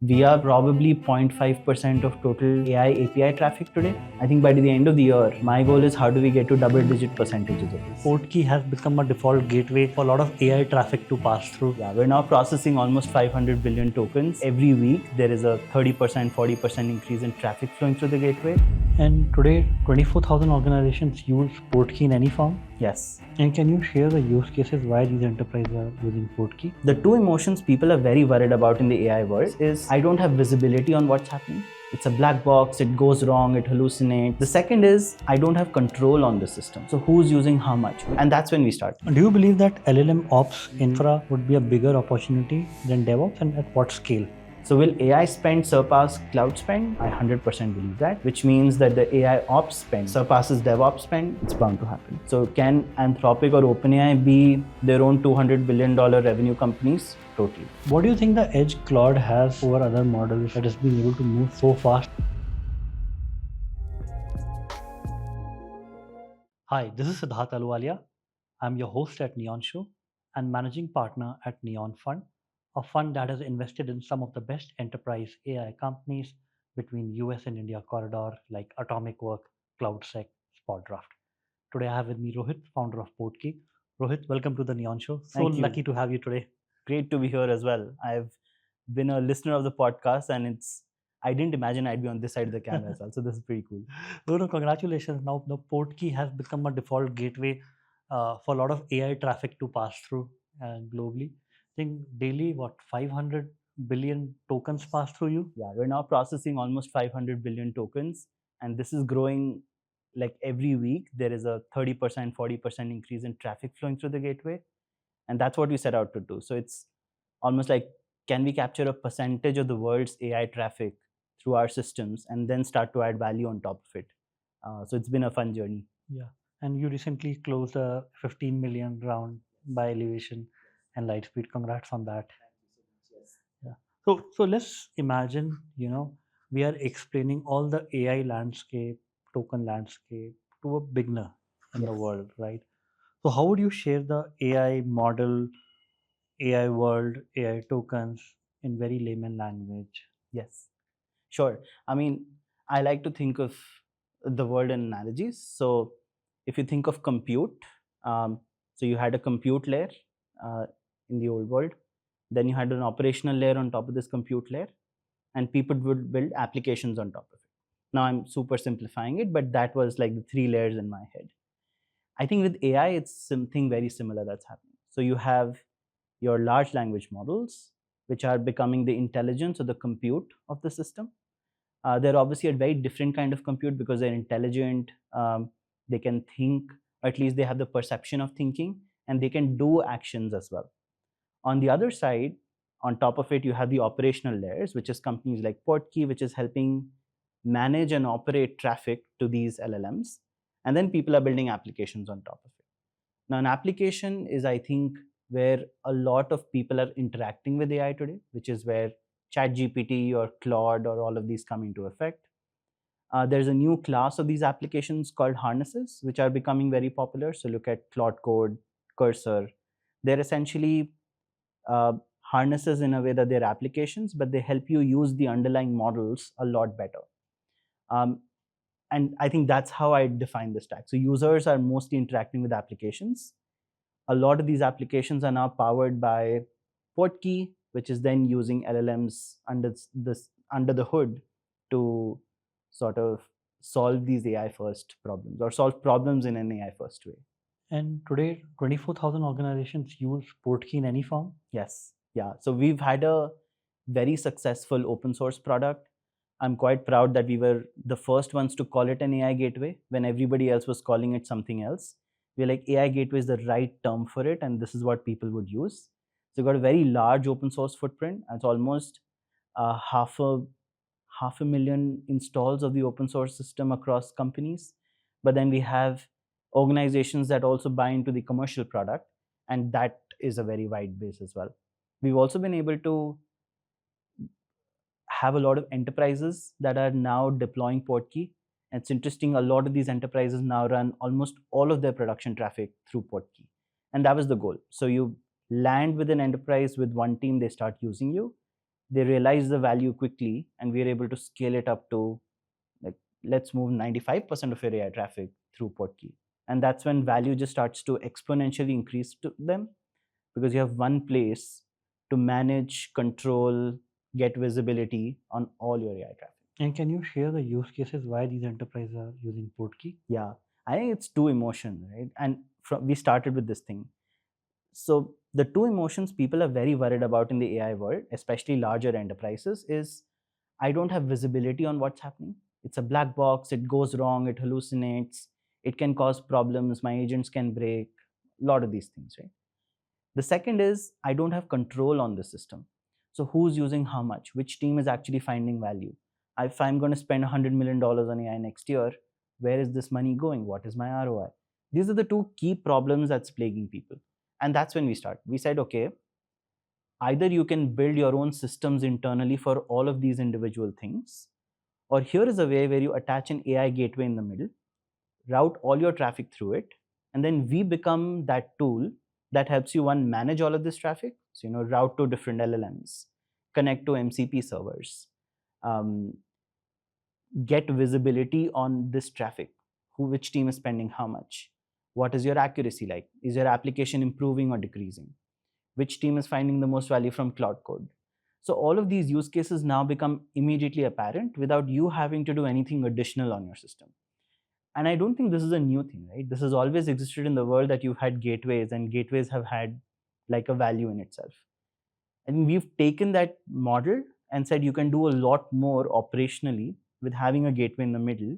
We are probably 0.5% of total AI API traffic today. I think by the end of the year, my goal is how do we get to double-digit percentages of this. Portkey has become a default gateway for a lot of AI traffic to pass through. Yeah, we're now processing almost 500 billion tokens. Every week, there is a 30%, 40% increase in traffic flowing through the gateway. And today, 24,000 organizations use Portkey in any form. Yes. And can you share the use cases why these enterprises are using Portkey? The two emotions people are very worried about in the AI world is I don't have visibility on what's happening. It's a black box, it goes wrong, it hallucinates. The second is I don't have control on the system. So who's using how much? And that's when we start. Do you believe that LLM ops infra would be a bigger opportunity than DevOps, and at what scale? So will AI spend surpass cloud spend? I 100% believe that, which means that the AI ops spend surpasses DevOps spend. It's bound to happen. So can Anthropic or OpenAI be their own $200 billion revenue companies? Totally. What do you think the edge Claude has over other models that is being able to move so fast? Hi, this is Siddharth Aluwalia. I'm your host at Neon Show and managing partner at Neon Fund, a fund that has invested in some of the best enterprise AI companies between US and India corridor like Atomic Work, CloudSec, SpotDraft. Today I have with me Rohit, founder of Portkey. Rohit, welcome to the Neon Show. Thank you. Lucky to have you today. Great to be here as well. I've been a listener of the podcast and I didn't imagine I'd be on this side of the camera as well. So this is pretty cool. No, congratulations. Now the Portkey has become a default gateway for a lot of AI traffic to pass through globally. I think daily, 500 billion tokens pass through you? Yeah, we're now processing almost 500 billion tokens, and this is growing like every week. There is a 30%, 40% increase in traffic flowing through the gateway, and that's what we set out to do. So it's almost like, can we capture a percentage of the world's AI traffic through our systems and then start to add value on top of it? So it's been a fun journey. Yeah, and you recently closed a 15 million round by Elevation and Lightspeed. Congrats on that. Yeah. So let's imagine, we are explaining all the AI landscape, token landscape to a beginner in the world, right? So how would you share the AI model, AI world, AI tokens in very layman language? Yes, sure. I mean, I like to think of the world in analogies. So if you think of compute, so you had a compute layer in the old world, then you had an operational layer on top of this compute layer, and people would build applications on top of it. Now I'm super simplifying it, but that was like the three layers in my head. I think with AI, it's something very similar that's happening. So you have your large language models, which are becoming the intelligence or the compute of the system. They're obviously a very different kind of compute because they're intelligent, they can think, or at least they have the perception of thinking, and they can do actions as well. On the other side, on top of it, you have the operational layers, which is companies like Portkey, which is helping manage and operate traffic to these LLMs. And then people are building applications on top of it. Now, an application is, I think, where a lot of people are interacting with AI today, which is where ChatGPT or Claude or all of these come into effect. There's a new class of these applications called harnesses, which are becoming very popular. So look at Claude Code, Cursor. They're essentially harnesses in a way that they're applications, but they help you use the underlying models a lot better. And I think that's how I define the stack. So users are mostly interacting with applications. A lot of these applications are now powered by Portkey, which is then using LLMs under the hood to sort of solve these AI first problems or solve problems in an AI first way. And today, 24,000 organizations use Portkey in any form? Yes. Yeah. So we've had a very successful open source product. I'm quite proud that we were the first ones to call it an AI gateway when everybody else was calling it something else. We're like, AI gateway is the right term for it, and this is what people would use. So we've got a very large open source footprint. It's almost half a million installs of the open source system across companies. But then we have organizations that also buy into the commercial product, and that is a very wide base as well. We've also been able to have a lot of enterprises that are now deploying Portkey. And it's interesting, a lot of these enterprises now run almost all of their production traffic through Portkey. And that was the goal. So you land with an enterprise with one team, they start using you. They realize the value quickly, and we are able to scale it up to, like, let's move 95% of your AI traffic through Portkey. And that's when value just starts to exponentially increase to them, because you have one place to manage, control, get visibility on all your AI traffic. And can you share the use cases why these enterprises are using Portkey? Yeah, I think it's two emotion, right? And we started with this thing. So the two emotions people are very worried about in the AI world, especially larger enterprises, is I don't have visibility on what's happening. It's a black box, it goes wrong, it hallucinates, it can cause problems, my agents can break, a lot of these things, right? The second is I don't have control on the system. So who's using how much? Which team is actually finding value? If I'm going to spend $100 million on AI next year, where is this money going? What is my ROI? These are the two key problems that's plaguing people. And that's when we start. We said, okay, either you can build your own systems internally for all of these individual things, or here is a way where you attach an AI gateway in the middle, route all your traffic through it, and then we become that tool that helps you, one, manage all of this traffic. So, route to different LLMs, connect to MCP servers, um, get visibility on this traffic, which team is spending how much, what is your accuracy like, is your application improving or decreasing, which team is finding the most value from Cloud Code. So all of these use cases now become immediately apparent without you having to do anything additional on your system. And I don't think this is a new thing, right? This has always existed in the world, that you've had gateways, and gateways have had like a value in itself. And we've taken that model and said you can do a lot more operationally with having a gateway in the middle,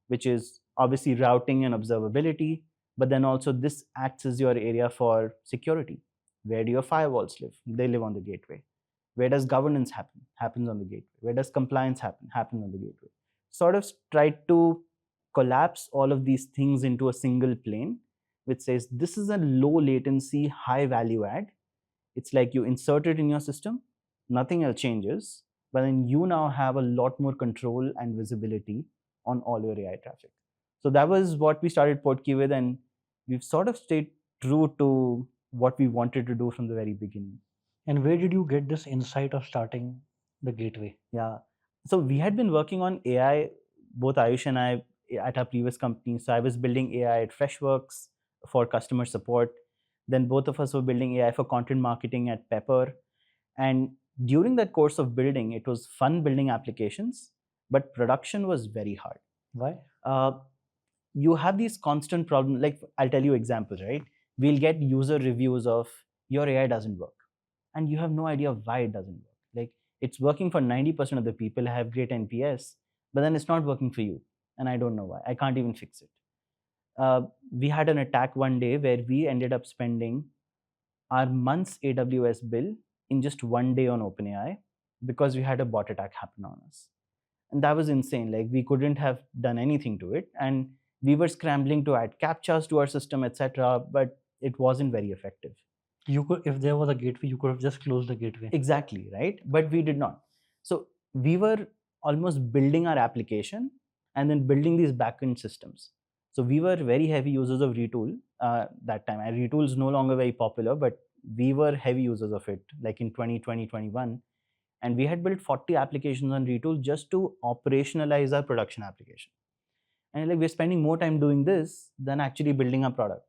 which is obviously routing and observability, but then also this acts as your area for security. Where do your firewalls live? They live on the gateway. Where does governance happen? Happens on the gateway. Where does compliance happen? Happens on the gateway. Sort of try to collapse all of these things into a single plane, which says this is a low latency, high value add. It's like you insert it in your system, nothing else changes, but then you now have a lot more control and visibility on all your AI traffic. So that was what we started Portkey with, and we've sort of stayed true to what we wanted to do from the very beginning. And where did you get this insight of starting the gateway? Yeah. So we had been working on AI, both Ayush and I, at our previous company. So I was building AI at Freshworks for customer support. Then both of us were building AI for content marketing at Pepper. And during that course of building, it was fun building applications, but production was very hard. Why? You have these constant problems. Like, I'll tell you examples, right? We'll get user reviews of your AI doesn't work, and you have no idea why it doesn't work. Like, it's working for 90% of the people, have great NPS, but then it's not working for you, and I don't know why. I can't even fix it. We had an attack one day where we ended up spending our month's AWS bill in just one day on OpenAI, because we had a bot attack happen on us. And that was insane. Like, we couldn't have done anything to it. And we were scrambling to add captchas to our system, etc., but it wasn't very effective. You could, if there was a gateway, you could have just closed the gateway. Exactly, right? But we did not. So we were almost building our application and then building these backend systems. So we were very heavy users of Retool that time. And Retool is no longer very popular, but we were heavy users of it, like in 2020, 21. And we had built 40 applications on Retool just to operationalize our production application. And like, we're spending more time doing this than actually building a product.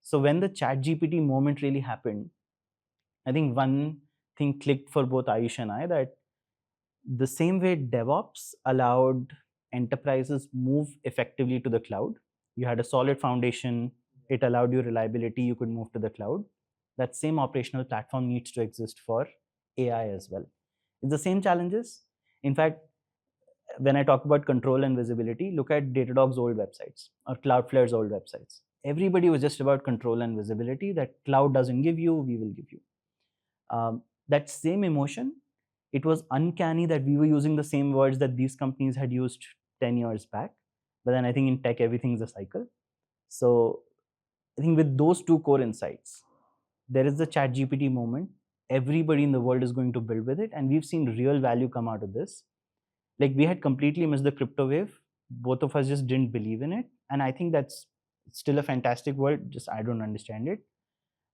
So when the chat GPT moment really happened, I think one thing clicked for both Ayush and I, that the same way DevOps allowed enterprises move effectively to the cloud, you had a solid foundation, it allowed you reliability, you could move to the cloud. That same operational platform needs to exist for AI as well. It's the same challenges. In fact, when I talk about control and visibility, look at Datadog's old websites or Cloudflare's old websites. Everybody was just about control and visibility, that cloud doesn't give you, we will give you. That same emotion, it was uncanny that we were using the same words that these companies had used 10 years back. But then I think in tech, everything's a cycle. So I think with those two core insights, there is the chat GPT moment. Everybody in the world is going to build with it. And we've seen real value come out of this. Like, we had completely missed the crypto wave. Both of us just didn't believe in it. And I think that's still a fantastic world. Just, I don't understand it.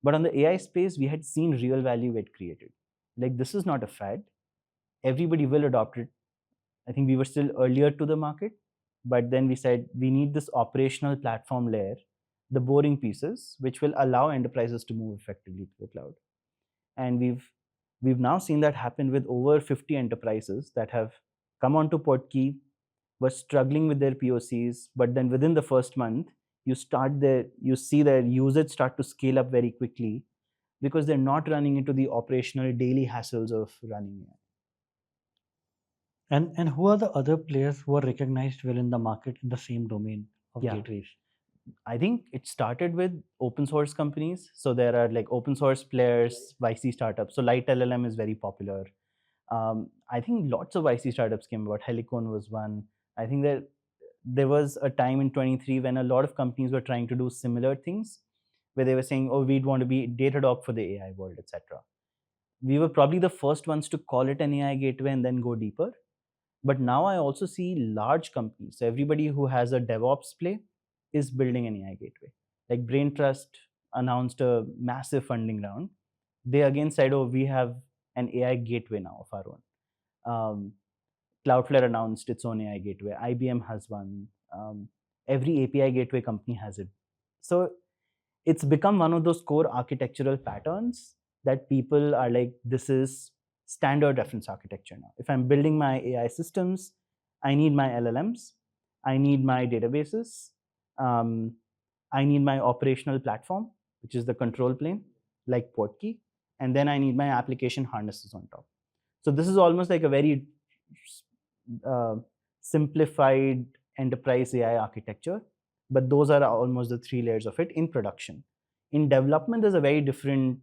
But on the AI space, we had seen real value get created. Like, this is not a fad. everybody will adopt it. I think we were still earlier to the market, but then we said we need this operational platform layer, the boring pieces, which will allow enterprises to move effectively to the cloud. And we've now seen that happen with over 50 enterprises that have come onto Portkey, were struggling with their POCs, but then within the first month, you see their usage start to scale up very quickly because they're not running into the operational daily hassles of running AI. And who are the other players who are recognized well in the market in the same domain of Yeah. gateways? I think it started with open source companies. So there are like open source players, YC startups. So Light LLM is very popular. I think lots of YC startups came about. Helicon was one. I think that there was a time in 23 when a lot of companies were trying to do similar things, where they were saying, "Oh, we'd want to be Datadog for the AI world, etc." We were probably the first ones to call it an AI gateway and then go deeper. But now I also see large companies. So everybody who has a DevOps play is building an AI gateway. Like Brain Trust announced a massive funding round. They again said, "Oh, we have an AI gateway now of our own." Um, Cloudflare announced its own AI gateway. IBM has one. Every API gateway company has it. So it's become one of those core architectural patterns that people are like, this is standard reference architecture now. If I'm building my AI systems, I need my LLMs, I need my databases, um, I need my operational platform, which is the control plane, like Portkey, and then I need my application harnesses on top. So this is almost like a very uh, simplified enterprise AI architecture, but those are almost the three layers of it in production. In development, there's a very different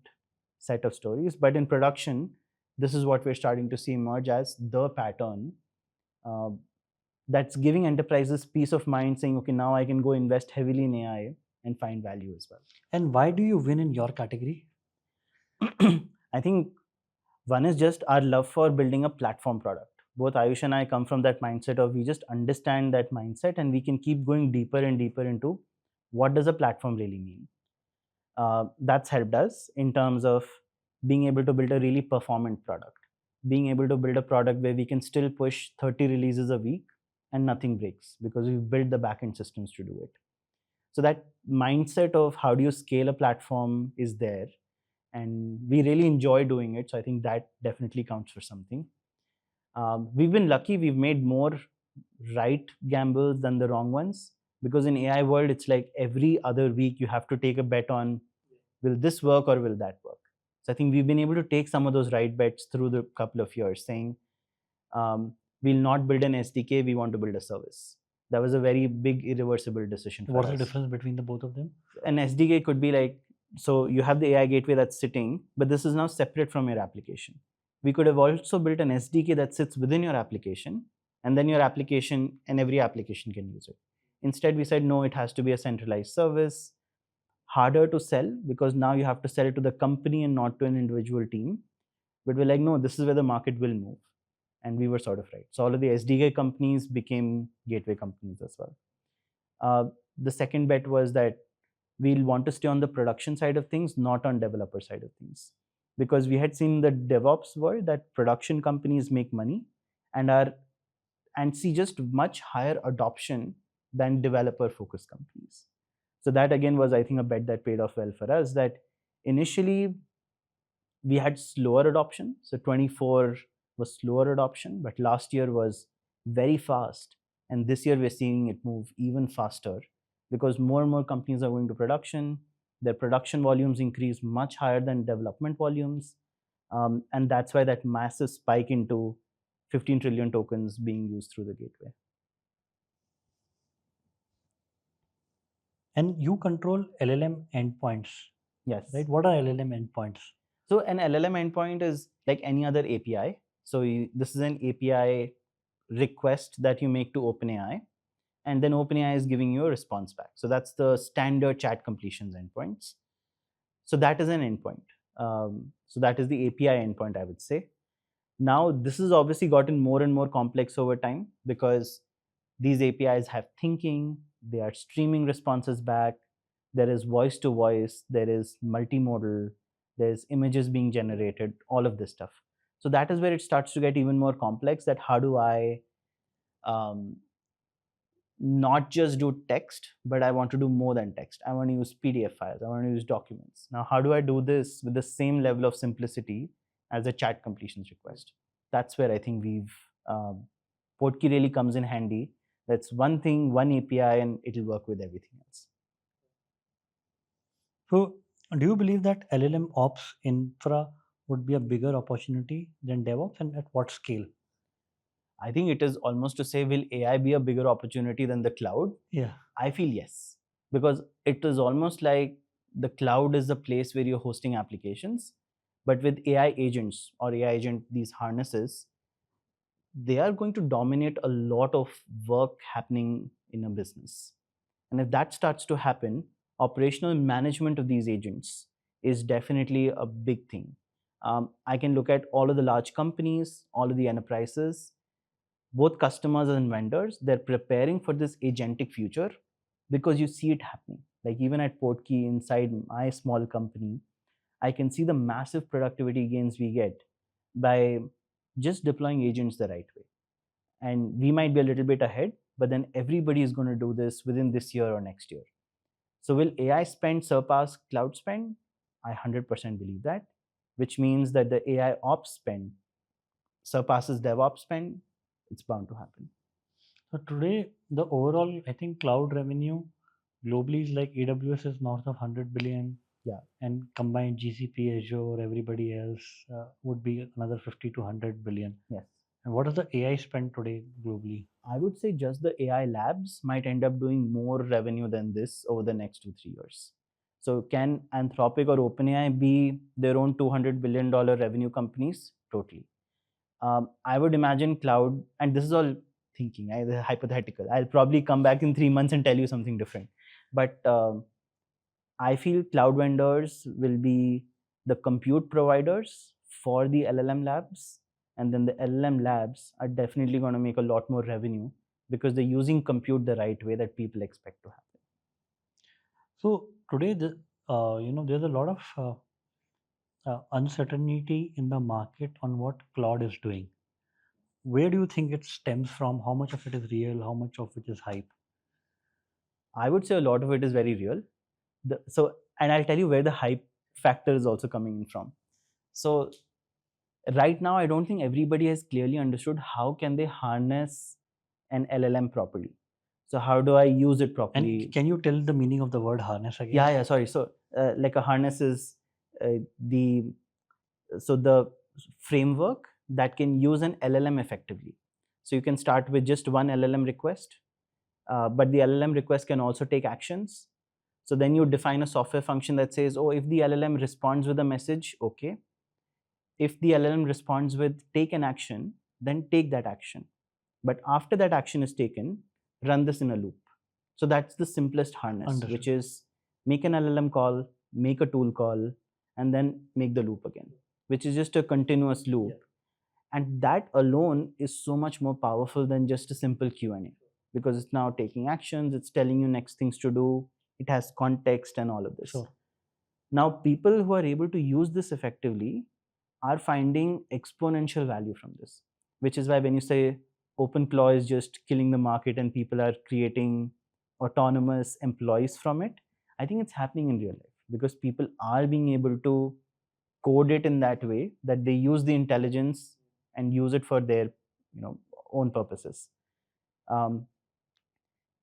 set of stories, but in production, this is what we're starting to see emerge as the pattern uh, that's giving enterprises peace of mind, saying, okay, now I can go invest heavily in AI and find value as well. And why do you win in your category? I think one is just our love for building a platform product. Both Ayush and I come from that mindset of we just understand that mindset and we can keep going deeper and deeper into what does a platform really mean. That's helped us in terms of being able to build a really performant product, being able to build a product where we can still push 30 releases a week and nothing breaks because we've built the backend systems to do it. So that mindset of how do you scale a platform is there, and we really enjoy doing it. So I think that definitely counts for something. We've been lucky; we've made more right gambles than the wrong ones, because in AI world, it's like every other week you have to take a bet on will this work or will that work. So I think we've been able to take some of those right bets through the couple of years, saying we'll not build an SDK, we want to build a service. That was a very big irreversible decision for What's us. the difference between the both of them? An SDK could be like, so you have the AI gateway that's sitting, but this is now separate from your application. We could have also built an SDK that sits within your application, and then your application and every application can use it. Instead, we said no, it has to be a centralized service, harder to sell because now you have to sell it to the company and not to an individual team. But we're like, no, this is where the market will move. And we were sort of right. So all of the SDK companies became gateway companies as well. The second bet was that we'll want to stay on the production side of things, not on developer side of things. Because we had seen the DevOps world that production companies make money and are and see just much higher adoption than developer focused companies. So that again was, I think, a bet that paid off well for us. That initially we had slower adoption. So 24 was slower adoption, but last year was very fast. And this year we're seeing it move even faster because more and more companies are going to production. Their production volumes increase much higher than development volumes. And that's why that massive spike into 15 trillion tokens being used through the gateway. And you control LLM endpoints, Yes. right? What are LLM endpoints? So an LLM endpoint is like any other API. So this is an API request that you make to OpenAI, and then OpenAI is giving you a response back. So that's the standard chat completions endpoints. So that is an endpoint. So that is the API endpoint, I would say. Now this has obviously gotten more and more complex over time because these APIs have thinking, they are streaming responses back, there is voice to voice, there is multimodal, there's images being generated, all of this stuff. So that is where it starts to get even more complex, that how do I um, not just do text, but I want to do more than text. I want to use PDF files, I want to use documents. Now, how do I do this with the same level of simplicity as a chat completions request? That's where I think um, Portkey really comes in handy. That's one thing, one API, and it'll work with everything else. So, do you believe that LLM ops infra would be a bigger opportunity than DevOps, and at what scale? I think it is almost to say, will AI be a bigger opportunity than the cloud? Yeah. I feel yes, because it is almost like the cloud is the place where you're hosting applications, but with AI agents or AI agent, these harnesses, they are going to dominate a lot of work happening in a business. And if that starts to happen, operational management of these agents is definitely a big thing. I can look at all of the large companies, all of the enterprises, both customers and vendors, they're preparing for this agentic future because you see it happening. Like even at Portkey, inside my small company, I can see the massive productivity gains we get by just deploying agents the right way. And we might be a little bit ahead, but then everybody is going to do this within this year or next year. So will AI spend surpass cloud spend? I 100% believe that, which means that the AI ops spend surpasses DevOps spend. It's bound to happen. So today, the overall, I think, cloud revenue globally is like AWS is north of 100 billion, Yeah. and combined GCP, Azure, everybody else would be another 50 to 100 billion. Yes. And what is the AI spend today globally? I would say just the AI labs might end up doing more revenue than this over the next 2-3 years. So can Anthropic or OpenAI be their own $200 billion revenue companies? Totally. I would imagine cloud, and this is all thinking, hypothetical. I'll probably come back in 3 months and tell you something different. But I feel cloud vendors will be the compute providers for the LLM labs, and then the LLM labs are definitely going to make a lot more revenue because they're using compute the right way that people expect to happen. So today, there's a lot of uncertainty in the market on what Claude is doing. Where do you think it stems from? How much of it is real? How much of it is hype? I would say a lot of it is very real. And I'll tell you where the hype factor is also coming in from. So right now, I don't think everybody has clearly understood how can they harness an LLM properly. So how do I use it properly? And can you tell the meaning of the word harness again? Yeah, sorry. So like a harness is the so the framework that can use an LLM effectively. So you can start with just one LLM request, but the LLM request can also take actions. So then you define a software function that says, oh, if the LLM responds with a message, okay. If the LLM responds with take an action, then take that action. But after that action is taken, run this in a loop. So that's the simplest harness, Understood. which is make an LLM call, make a tool call, and then make the loop again, which is just a continuous loop. Yeah. And that alone is so much more powerful than just a simple Q&A, because it's now taking actions, it's telling you next things to do, it has context and all of this. Sure. Now, people who are able to use this effectively are finding exponential value from this, which is why when you say OpenClaw is just killing the market and people are creating autonomous employees from it, I think it's happening in real life because people are being able to code it in that way that they use the intelligence and use it for their own purposes. Um,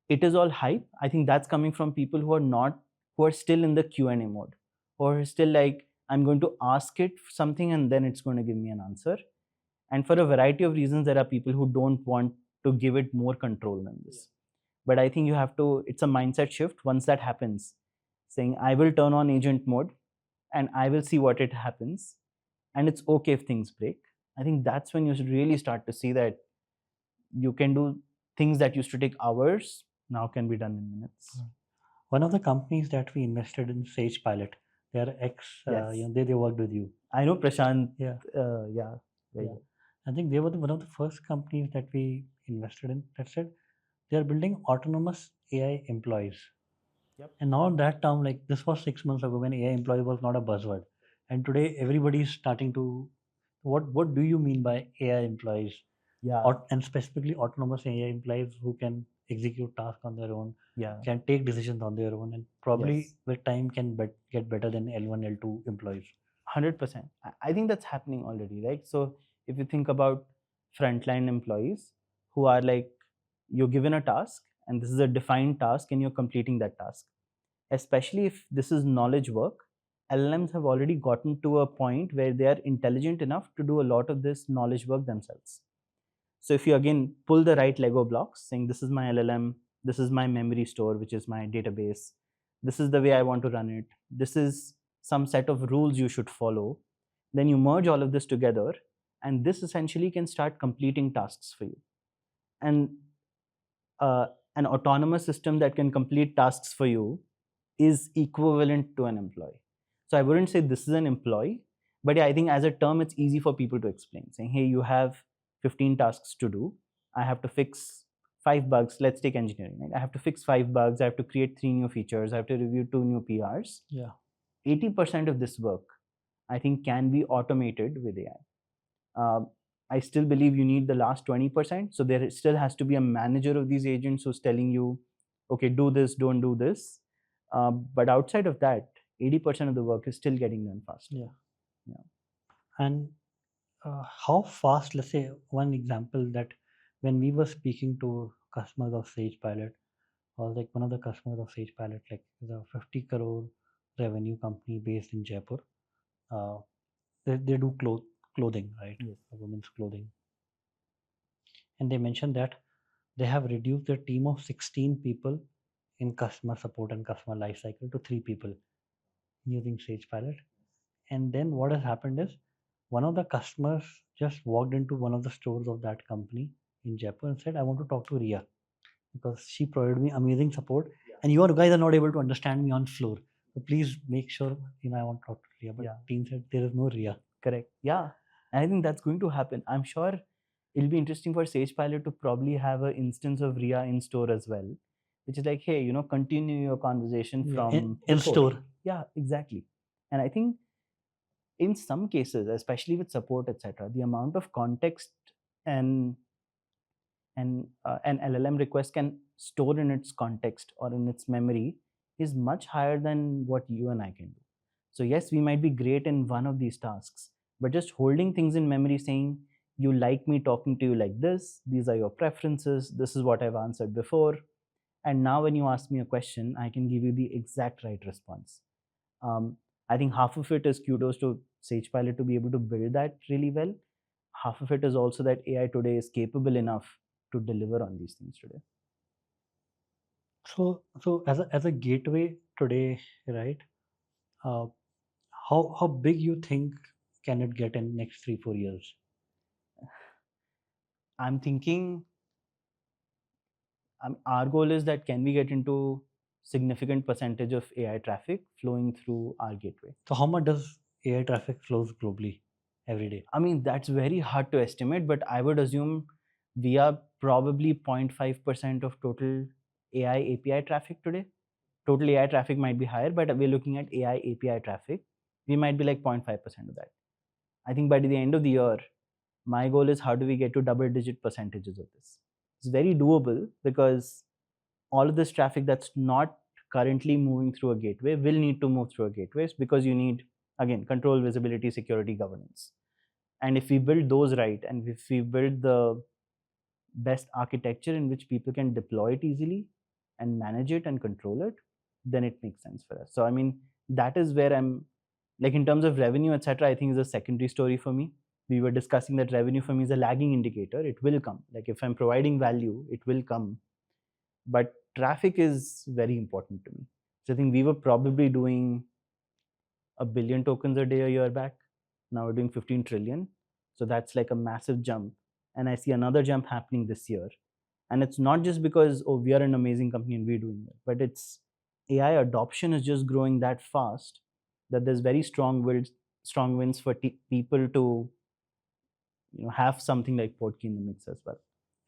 it is all hype. I think that's coming from people who are still in the Q&A mode, or still like, I'm going to ask it something and then it's going to give me an answer. And for a variety of reasons, there are people who don't want to give it more control than this. But I think it's a mindset shift once that happens, saying, I will turn on agent mode and I will see what it happens. And it's okay if things break. I think that's when you should really start to see that you can do things that used to take hours now can be done in minutes. One of the companies that we invested in, Sage Pilot, they are ex, Yes. they worked with you. I know Prashant. Yeah. Yeah. Very Yeah. good. I think they were one of the first companies that we invested in that said they are building autonomous AI employees. Yep. And now that term, like this was 6 months ago when AI employee was not a buzzword. And today everybody is starting to What do you mean by AI employees? Yeah, And specifically autonomous AI employees who can execute tasks on their own, yeah, can take decisions on their own, and probably yes, with time can get better than L1, L2 employees. 100%. I think that's happening already, right? So if you think about frontline employees who are like, you're given a task and this is a defined task and you're completing that task, especially if this is knowledge work. LLMs have already gotten to a point where they are intelligent enough to do a lot of this knowledge work themselves. So if you again pull the right Lego blocks, saying this is my LLM, this is my memory store, which is my database, this is the way I want to run it, this is some set of rules you should follow, then you merge all of this together, and this essentially can start completing tasks for you. And uh, an autonomous system that can complete tasks for you is equivalent to an employee. So I wouldn't say this is an employee, but yeah, I think as a term, it's easy for people to explain. Saying, hey, you have 15 tasks to do. I have to fix 5 bugs. Let's take engineering. Right? I have to fix 5 bugs. I have to create 3 new features. I have to review 2 new PRs. Yeah. 80% of this work, I think, can be automated with AI. I still believe you need the last 20%. So there still has to be a manager of these agents who's telling you, okay, do this, don't do this. But outside of that, 80% of the work is still getting done faster. Yeah. Yeah. And how fast, let's say one example, that when we were speaking to customers of Sage Pilot, or like one of the customers of Sage Pilot, like the 50 crore revenue company based in Jaipur, uh, they do clothing, right? Yes. Women's clothing. And they mentioned that they have reduced their team of 16 people in customer support and customer lifecycle to 3 people using Sage Pilot. And then what has happened is one of the customers just walked into one of the stores of that company in Jaipur and said, I want to talk to Ria because she provided me amazing support. And you guys are not able to understand me on floor. So please make sure, I want to talk to Ria. But Yeah. team said there is no Ria. Correct. Yeah. And I think that's going to happen. I'm sure it'll be interesting for Sage Pilot to probably have an instance of RIA in store as well, which is like, hey, continue your conversation Yeah, from in before. store. Yeah, exactly. And I think in some cases, especially with support, etc., the amount of context and an LLM request can store in its context or in its memory is much higher than what you and I can do. So yes, we might be great in one of these tasks, but just holding things in memory, saying you like me talking to you like this, these are your preferences, this is what I've answered before, and now when you ask me a question, I can give you the exact right response. um, I think half of it is kudos to Sage Pilot to be able to build that really well. Half of it is also that AI today is capable enough to deliver on these things today. So as a gateway today, right? Uh, how big you think can it get in next 3-4 years? I'm thinking our goal is that can we get into significant percentage of AI traffic flowing through our gateway. So how much does AI traffic flows globally every day? I mean, that's very hard to estimate, but I would assume we are probably 0.5% of total AI API traffic today. Total AI traffic might be higher, but we're looking at AI API traffic. We might be like 0.5% of that. I think by the end of the year, my goal is how do we get to double digit percentages of this? It's very doable because all of this traffic that's not currently moving through a gateway will need to move through a gateways because you need, again, control, visibility, security, governance. And if we build those right, and if we build the best architecture in which people can deploy it easily and manage it and control it, then it makes sense for us. So I mean, that is where I'm like, in terms of revenue, etc., I think is a secondary story for me. We were discussing that revenue for me is a lagging indicator. It will come. Like if I'm providing value, it will come. But traffic is very important to me. So I think we were probably doing a billion tokens a day a year back. Now we're doing 15 trillion. So that's like a massive jump. And I see another jump happening this year. And it's not just because, oh, we are an amazing company and we're doing it, but it's AI adoption is just growing that fast that there's very strong wins for people to have something like Portkey in the mix as well.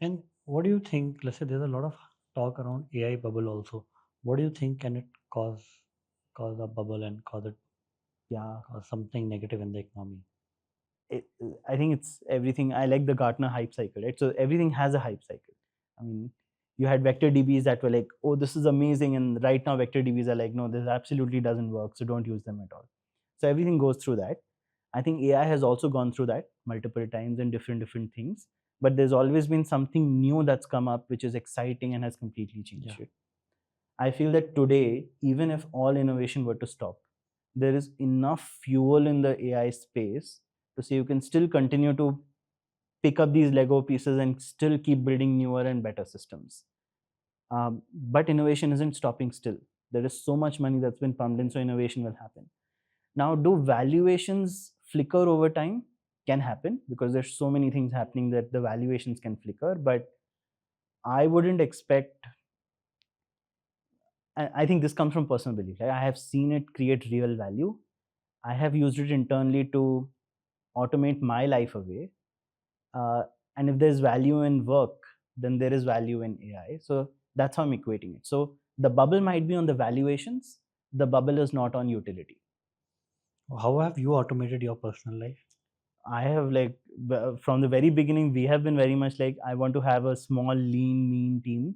And what do you think? Let's say there's a lot of talk around AI bubble also. What do you think can it cause a bubble and Yeah, cause something negative in the economy? I think it's everything. I like the Gartner hype cycle, right? So everything has a hype cycle. I mean, you had vector DBs that were like, oh, this is amazing, and right now vector DBs are like, no, this absolutely doesn't work, so don't use them at all. So everything goes through that. I think AI has also gone through that multiple times and different things, but there's always been something new that's come up which is exciting and has completely changed it. I feel that today, even if all innovation were to stop, there is enough fuel in the AI space to say you can still continue to pick up these Lego pieces and still keep building newer and better systems. But innovation isn't stopping still. There is so much money that's been pumped in, so innovation will happen. Now, do valuations flicker over time? Can happen because there's so many things happening that the valuations can flicker, but I wouldn't expect. I think this comes from personal belief. Like, I have seen it create real value. I have used it internally to automate my life away. And if there's value in work, then there is value in AI. So that's how I'm equating it. So the bubble might be on the valuations, the bubble is not on utility. How have you automated your personal life? I have like from the very beginning, we have been very much like I want to have a small, lean, mean team.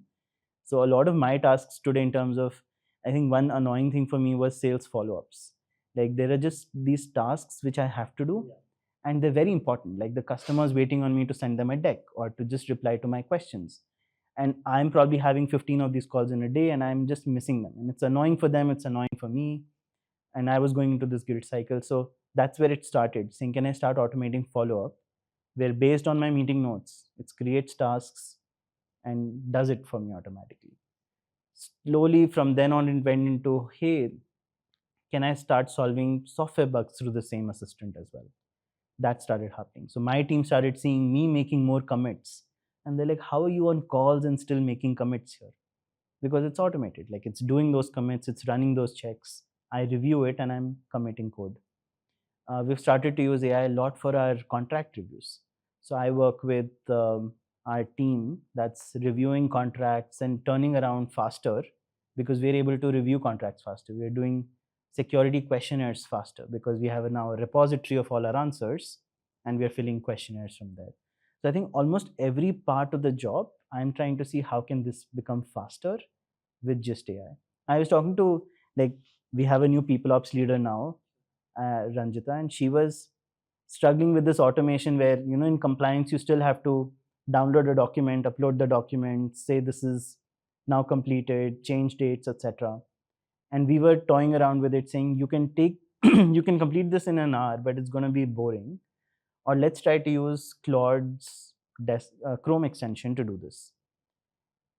So a lot of my tasks today, in terms of, I think one annoying thing for me was sales follow-ups. Like there are just these tasks which I have to do, and they're very important. Like the customer's waiting on me to send them a deck or to just reply to my questions, and I'm probably having 15 of these calls in a day, and I'm just missing them. And it's annoying for them. It's annoying for me, and I was going into this guilt cycle. So that's where it started. Saying, can I start automating follow-up, where based on my meeting notes, it creates tasks and does it for me automatically. Slowly from then on, it went into, hey, can I start solving software bugs through the same assistant as well? That started happening. So my team started seeing me making more commits, and they're like, how are you on calls and still making commits here? Because it's automated. Like it's doing those commits, it's running those checks. I review it and I'm committing code. We've started to use AI a lot for our contract reviews. So I work with our team that's reviewing contracts and turning around faster, because we're able to review contracts faster. We're doing security questionnaires faster because we have now a repository of all our answers, and we're filling questionnaires from there. So I think almost every part of the job, I'm trying to see how can this become faster with just AI. I was talking to, like, we have a new people ops leader now, Ranjita, and she was struggling with this automation where, in compliance, you still have to download a document, upload the document, say this is now completed, change dates, etc. And we were toying around with it, saying you can take, you can complete this in an hour, but it's going to be boring. Or let's try to use Claude's Chrome extension to do this.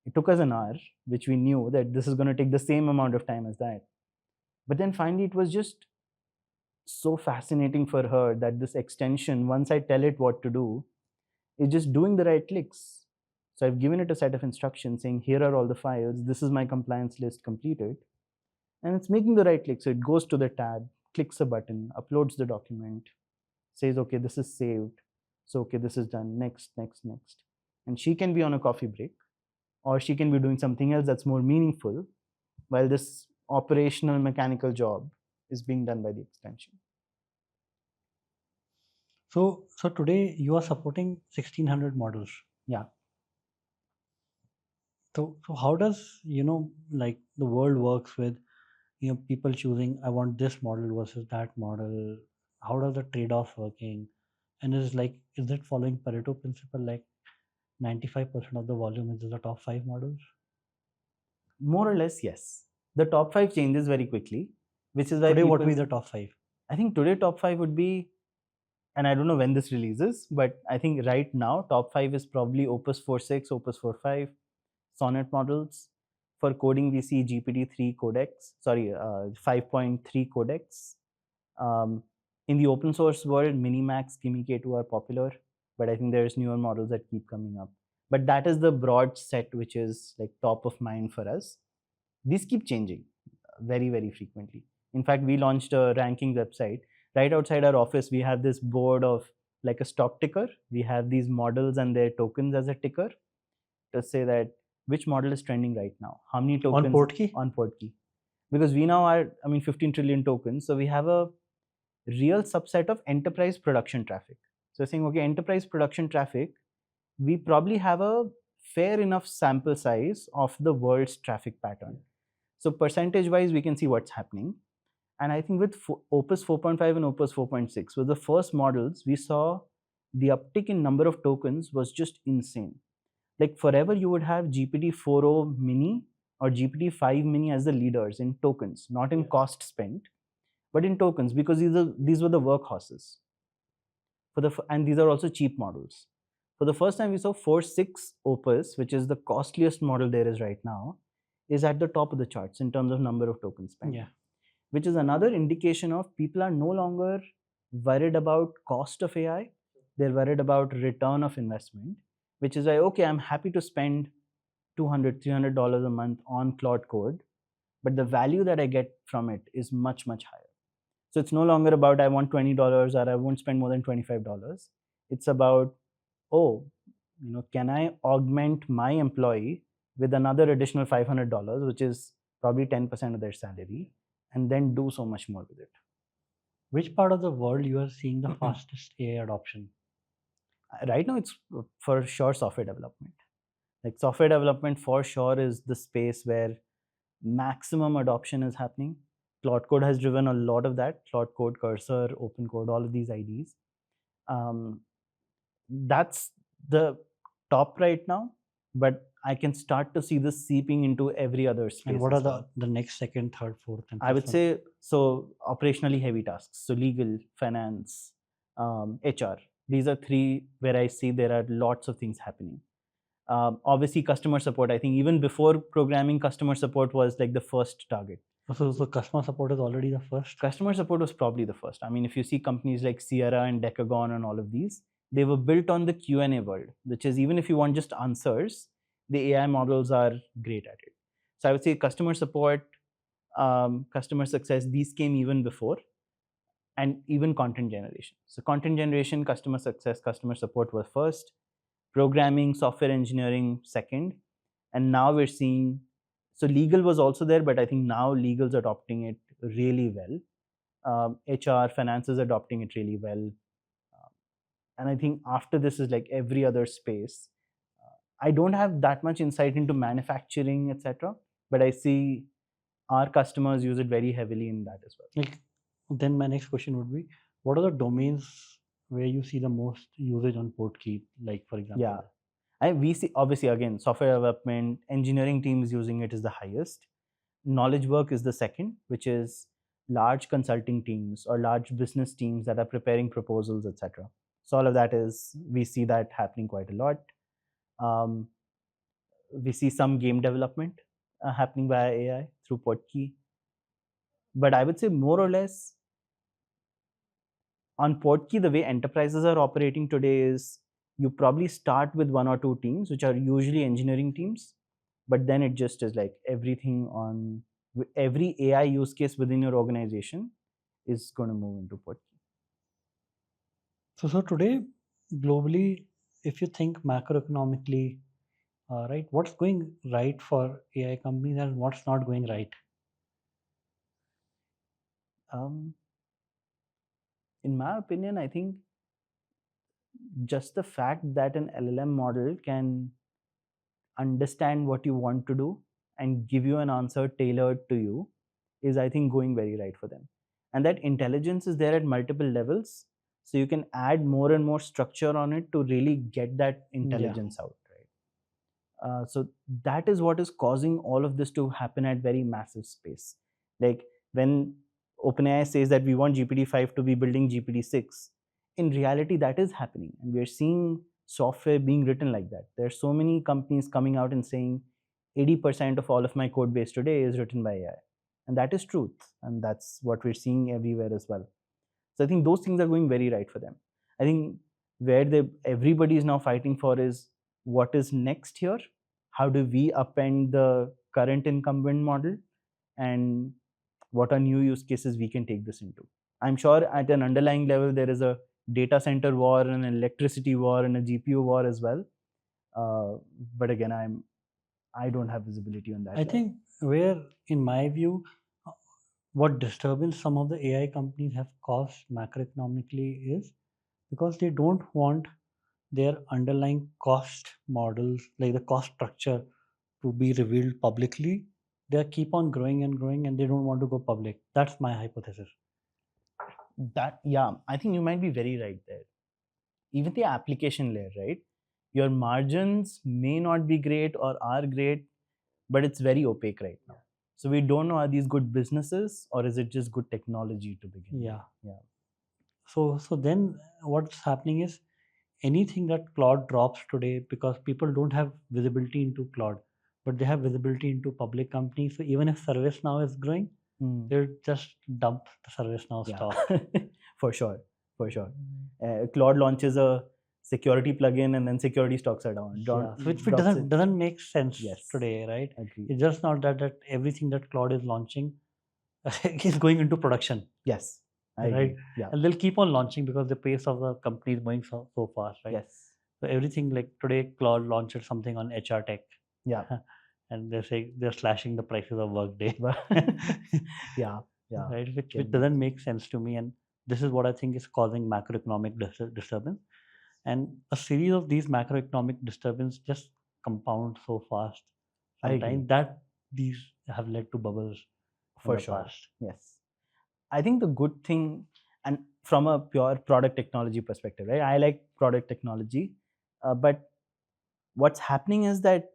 It took us an hour, which we knew that this is going to take the same amount of time as that. But then finally, it was just so fascinating for her that this extension, once I tell it what to do, is just doing the right clicks. So I've given it a set of instructions saying, here are all the files, this is my compliance list completed, and it's making the right click. So it goes to the tab, clicks a button, uploads the document, says, okay, this is saved. So, okay, this is done. Next, next, next. And she can be on a coffee break, or she can be doing something else that's more meaningful, while this operational mechanical job is being done by the extension. So today you are supporting 1600 models. Yeah. So how does like the world works with people choosing I want this model versus that model? How does the trade-off working? And is it following Pareto principle, like 95% of the volume is the top 5 models? More or less, yes. The top 5 changes very quickly, which is why Today, what people, would be the top 5? I think today top 5 would be, and I don't know when this releases, but I think right now top 5 is probably Opus 4.6, Opus 4.5, Sonnet models. For coding, we see GPT-3 codecs, 5.3 codecs. In the open source world, Minimax, Kimi K2 are popular, but I think there's newer models that keep coming up. But that is the broad set which is like top of mind for us. These keep changing very, very frequently. In fact, we launched a ranking website. Right outside our office, we have this board of like a stock ticker. We have these models and their tokens as a ticker to say that which model is trending right now. How many tokens On Portkey? On Portkey. Because we now are, 15 trillion tokens. So we have a real subset of enterprise production traffic. So saying, okay, enterprise production traffic, we probably have a fair enough sample size of the world's traffic pattern. So percentage wise, we can see what's happening. And I think with Opus 4.5 and Opus 4.6 with the first models, we saw the uptick in number of tokens was just insane. Like forever, you would have GPT 4.0 mini or GPT 5 mini as the leaders in tokens, not in cost spent, but in tokens, because these were the workhorses. And these are also cheap models. For the first time, we saw 4.6 Opus, which is the costliest model there is right now, is at the top of the charts in terms of number of tokens spent. Yeah. Which is another indication of people are no longer worried about cost of AI. They're worried about return of investment, which is why, okay, I'm happy to spend $200, $300 a month on Claude code, but the value that I get from it is much, much higher. So it's no longer about I want $20 or I won't spend more than $25. It's about, oh, can I augment my employee with another additional $500, which is probably 10% of their salary, and then do so much more with it. Which part of the world you are seeing the fastest AI adoption? Right now, it's for sure software development. Like software development for sure is the space where maximum adoption is happening. Claude Code has driven a lot of that. Claude Code, Cursor, Open Code, all of these IDs. That's the top right now, but I can start to see this seeping into every other space. And what are as well. the next, second, third, fourth, and I would fifth one? say so operationally heavy tasks. So legal, finance, HR. These are three where I see there are lots of things happening. Obviously, customer support. I think even before programming, customer support was like the first target. So customer support is already the first? Customer support was probably the first. I mean, if you see companies like Sierra and Decagon and all of these, they were built on the Q&A world, which is even if you want just answers, the AI models are great at it. So I would say customer support, customer success, these came even before, and even content generation. So content generation, customer success, customer support were first, programming, software engineering second, and now we're seeing, so legal was also there, but I think now legal's adopting it really well. HR, finance is adopting it really well. And I think after this is like every other space. I don't have that much insight into manufacturing, etc., but I see our customers use it very heavily in that as well. Like, then my next question would be, what are the domains where you see the most usage on Portkey? Like, for example. Yeah. We see obviously again software development, engineering teams using it is the highest. Knowledge work is the second, which is large consulting teams or large business teams that are preparing proposals, etc. So all of that is, we see that happening quite a lot. We see some game development happening via AI through Portkey. But I would say more or less on Portkey, the way enterprises are operating today is you probably start with one or two teams, which are usually engineering teams, but then it just is like everything on every AI use case within your organization is going to move into Portkey. So today, globally, if you think macroeconomically, right, what's going right for AI companies and what's not going right? In my opinion, I think just the fact that an LLM model can understand what you want to do and give you an answer tailored to you is, I think, going very right for them. And that intelligence is there at multiple levels, so you can add more and more structure on it to really get that intelligence out, right? So that is what is causing all of this to happen at very massive space. Like when OpenAI says that we want GPT-5 to be building GPT-6, in reality that is happening, and we are seeing software being written like that. There are so many companies coming out and saying 80% of all of my code base today is written by AI, and that is truth, and that's what we're seeing everywhere as well. So I think those things are going very right for them. I think where everybody is now fighting for is what is next here. How do we upend the current incumbent model, and what are new use cases we can take this into? I'm sure at an underlying level there is a data center war and an electricity war and a GPU war as well. But again, I don't have visibility on that. I think where, in my view, what disturbance some of the AI companies have caused macroeconomically is because they don't want their underlying cost models, like the cost structure, to be revealed publicly. They keep on growing and growing, and they don't want to go public. That's my hypothesis. That, yeah, I think you might be very right there. Even the application layer, right? Your margins may not be great or are great, but it's very opaque right now. So we don't know, are these good businesses or is it just good technology to begin Yeah. with? Yeah. So then what's happening is anything that Claude drops today, because people don't have visibility into Claude, but they have visibility into public companies. So even if ServiceNow is growing, Hmm. they'll just dump the ServiceNow Yeah. stock. For sure. For sure. Claude launches a security plugin and then security stocks are down. Yeah, so which Drops it. doesn't make sense Yes. today, right? Agree. It's just not that everything that Claude is launching is going into production, Yes. I right? agree. Yeah. And they'll keep on launching because the pace of the company is going so fast, right? Yes. So everything, like today, Claude launched something on HR Tech, Yeah. and they say they're slashing the prices of Workday, Yeah. Yeah. right? Which Can doesn't imagine. make sense to me, and this is what I think is causing macroeconomic disturbance. And a series of these macroeconomic disturbance just compound so fast I agree. sometimes that these have led to bubbles in For the sure. past. Yes. I think the good thing, and from a pure product technology perspective, right? I like product technology, but what's happening is that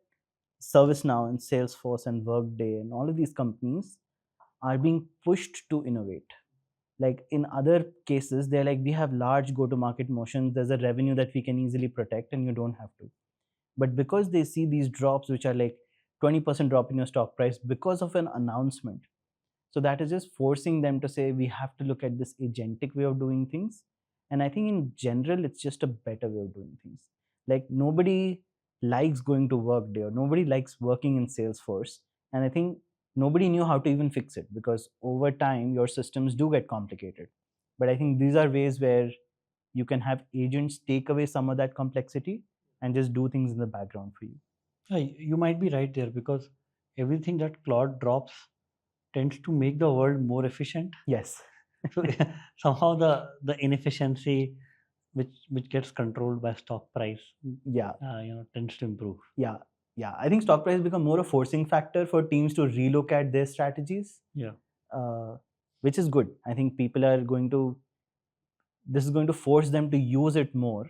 ServiceNow and Salesforce and Workday and all of these companies are being pushed to innovate. Like in other cases, they're like, we have large go to market motions, there's a revenue that we can easily protect, and you don't have to. But because they see these drops, which are like 20% drop in your stock price because of an announcement, so that is just forcing them to say, we have to look at this agentic way of doing things. And I think in general, it's just a better way of doing things. Like nobody likes going to work there, nobody likes working in Salesforce. And I think nobody knew how to even fix it because over time, your systems do get complicated. But I think these are ways where you can have agents take away some of that complexity and just do things in the background for you. Yeah, you might be right there, because everything that Claude drops tends to make the world more efficient. Yes. So somehow the inefficiency which gets controlled by stock price, Yeah. tends to improve. Yeah. Yeah. I think stock price become more a forcing factor for teams to relook at their strategies, Yeah. which is good. I think people are going to, this is going to force them to use it more.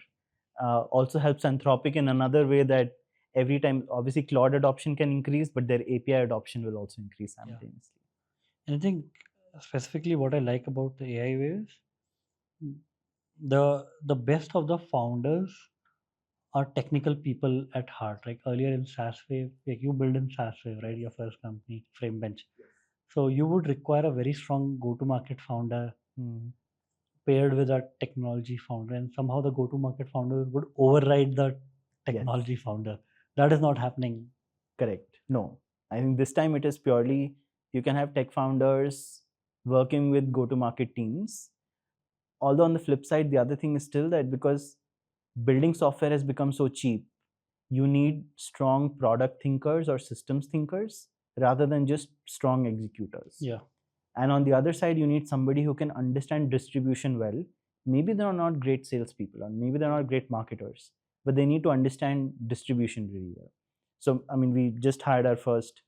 Also helps Anthropic in another way that every time, obviously, Claude adoption can increase, but their API adoption will also increase simultaneously. And I think specifically what I like about the AI wave is the best of the founders are technical people at heart. Like earlier in SaaS Wave, like you build in SaaS Wave, right? Your first company, Framebench. So you would require a very strong go-to-market founder Hmm. paired with a technology founder, and somehow the go-to-market founder would override the Yes. technology founder. That is not happening. Correct. No, I think this time it is purely you can have tech founders working with go to market teams. Although on the flip side, the other thing is still that because building software has become so cheap, you need strong product thinkers or systems thinkers rather than just strong executors. Yeah. And on the other side, you need somebody who can understand distribution well. Maybe they're not great salespeople, or maybe they're not great marketers, but they need to understand distribution really well. So, I mean, we just hired our first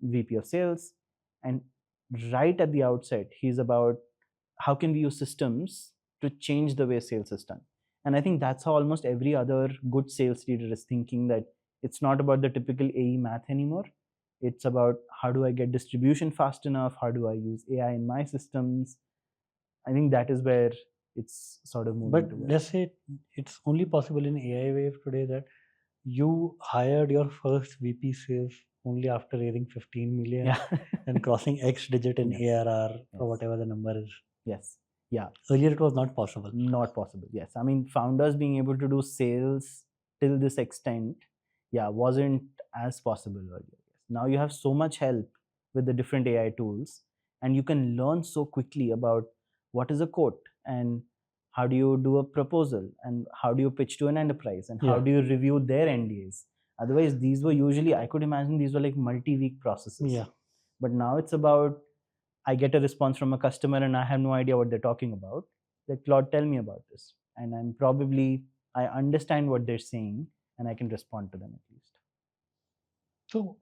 VP of sales, and right at the outset, he's about how can we use systems to change the way sales is done. And I think that's how almost every other good sales leader is thinking, that it's not about the typical AE math anymore. It's about how do I get distribution fast enough? How do I use AI in my systems? I think that is where it's sort of moving But towards. let's say it's only possible in AI wave today that you hired your first VP sales only after raising 15 million Yeah. and crossing X digit in Yes. ARR or Yes. whatever the number is. Yes. Yeah. Earlier it was not possible. Not possible. Yes. I mean, founders being able to do sales till this extent, yeah, wasn't as possible earlier. Now you have so much help with the different AI tools, and you can learn so quickly about what is a quote and how do you do a proposal and how do you pitch to an enterprise and how Yeah. do you review their NDAs. Otherwise, these were usually, I could imagine these were like multi-week processes. Yeah. But now it's about, I get a response from a customer and I have no idea what they're talking about. Like, Claude, tell me about this. and I understand what they're saying, and I can respond to them at least. So,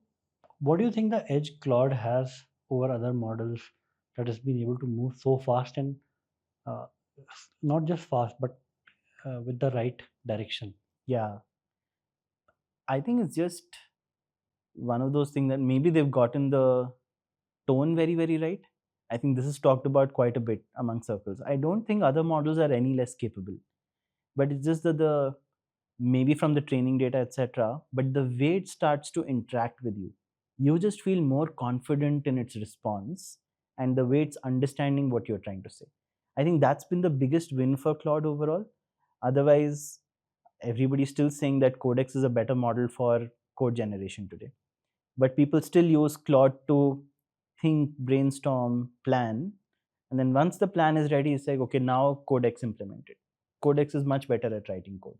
what do you think the edge Claude has over other models that has been able to move so fast and uh, not just fast, but with the right direction? Yeah, I think it's just one of those things that maybe they've gotten the tone very, very right. I think this is talked about quite a bit among circles. I don't think other models are any less capable, but it's just that the maybe from the training data, etc. But the way it starts to interact with you just feel more confident in its response and the way it's understanding what you're trying to say. I think that's been the biggest win for Claude overall. Otherwise, everybody's still saying that Codex is a better model for code generation today. But people still use Claude to think, brainstorm, plan. And then once the plan is ready, it's like, okay, now Codex implemented. Codex is much better at writing code.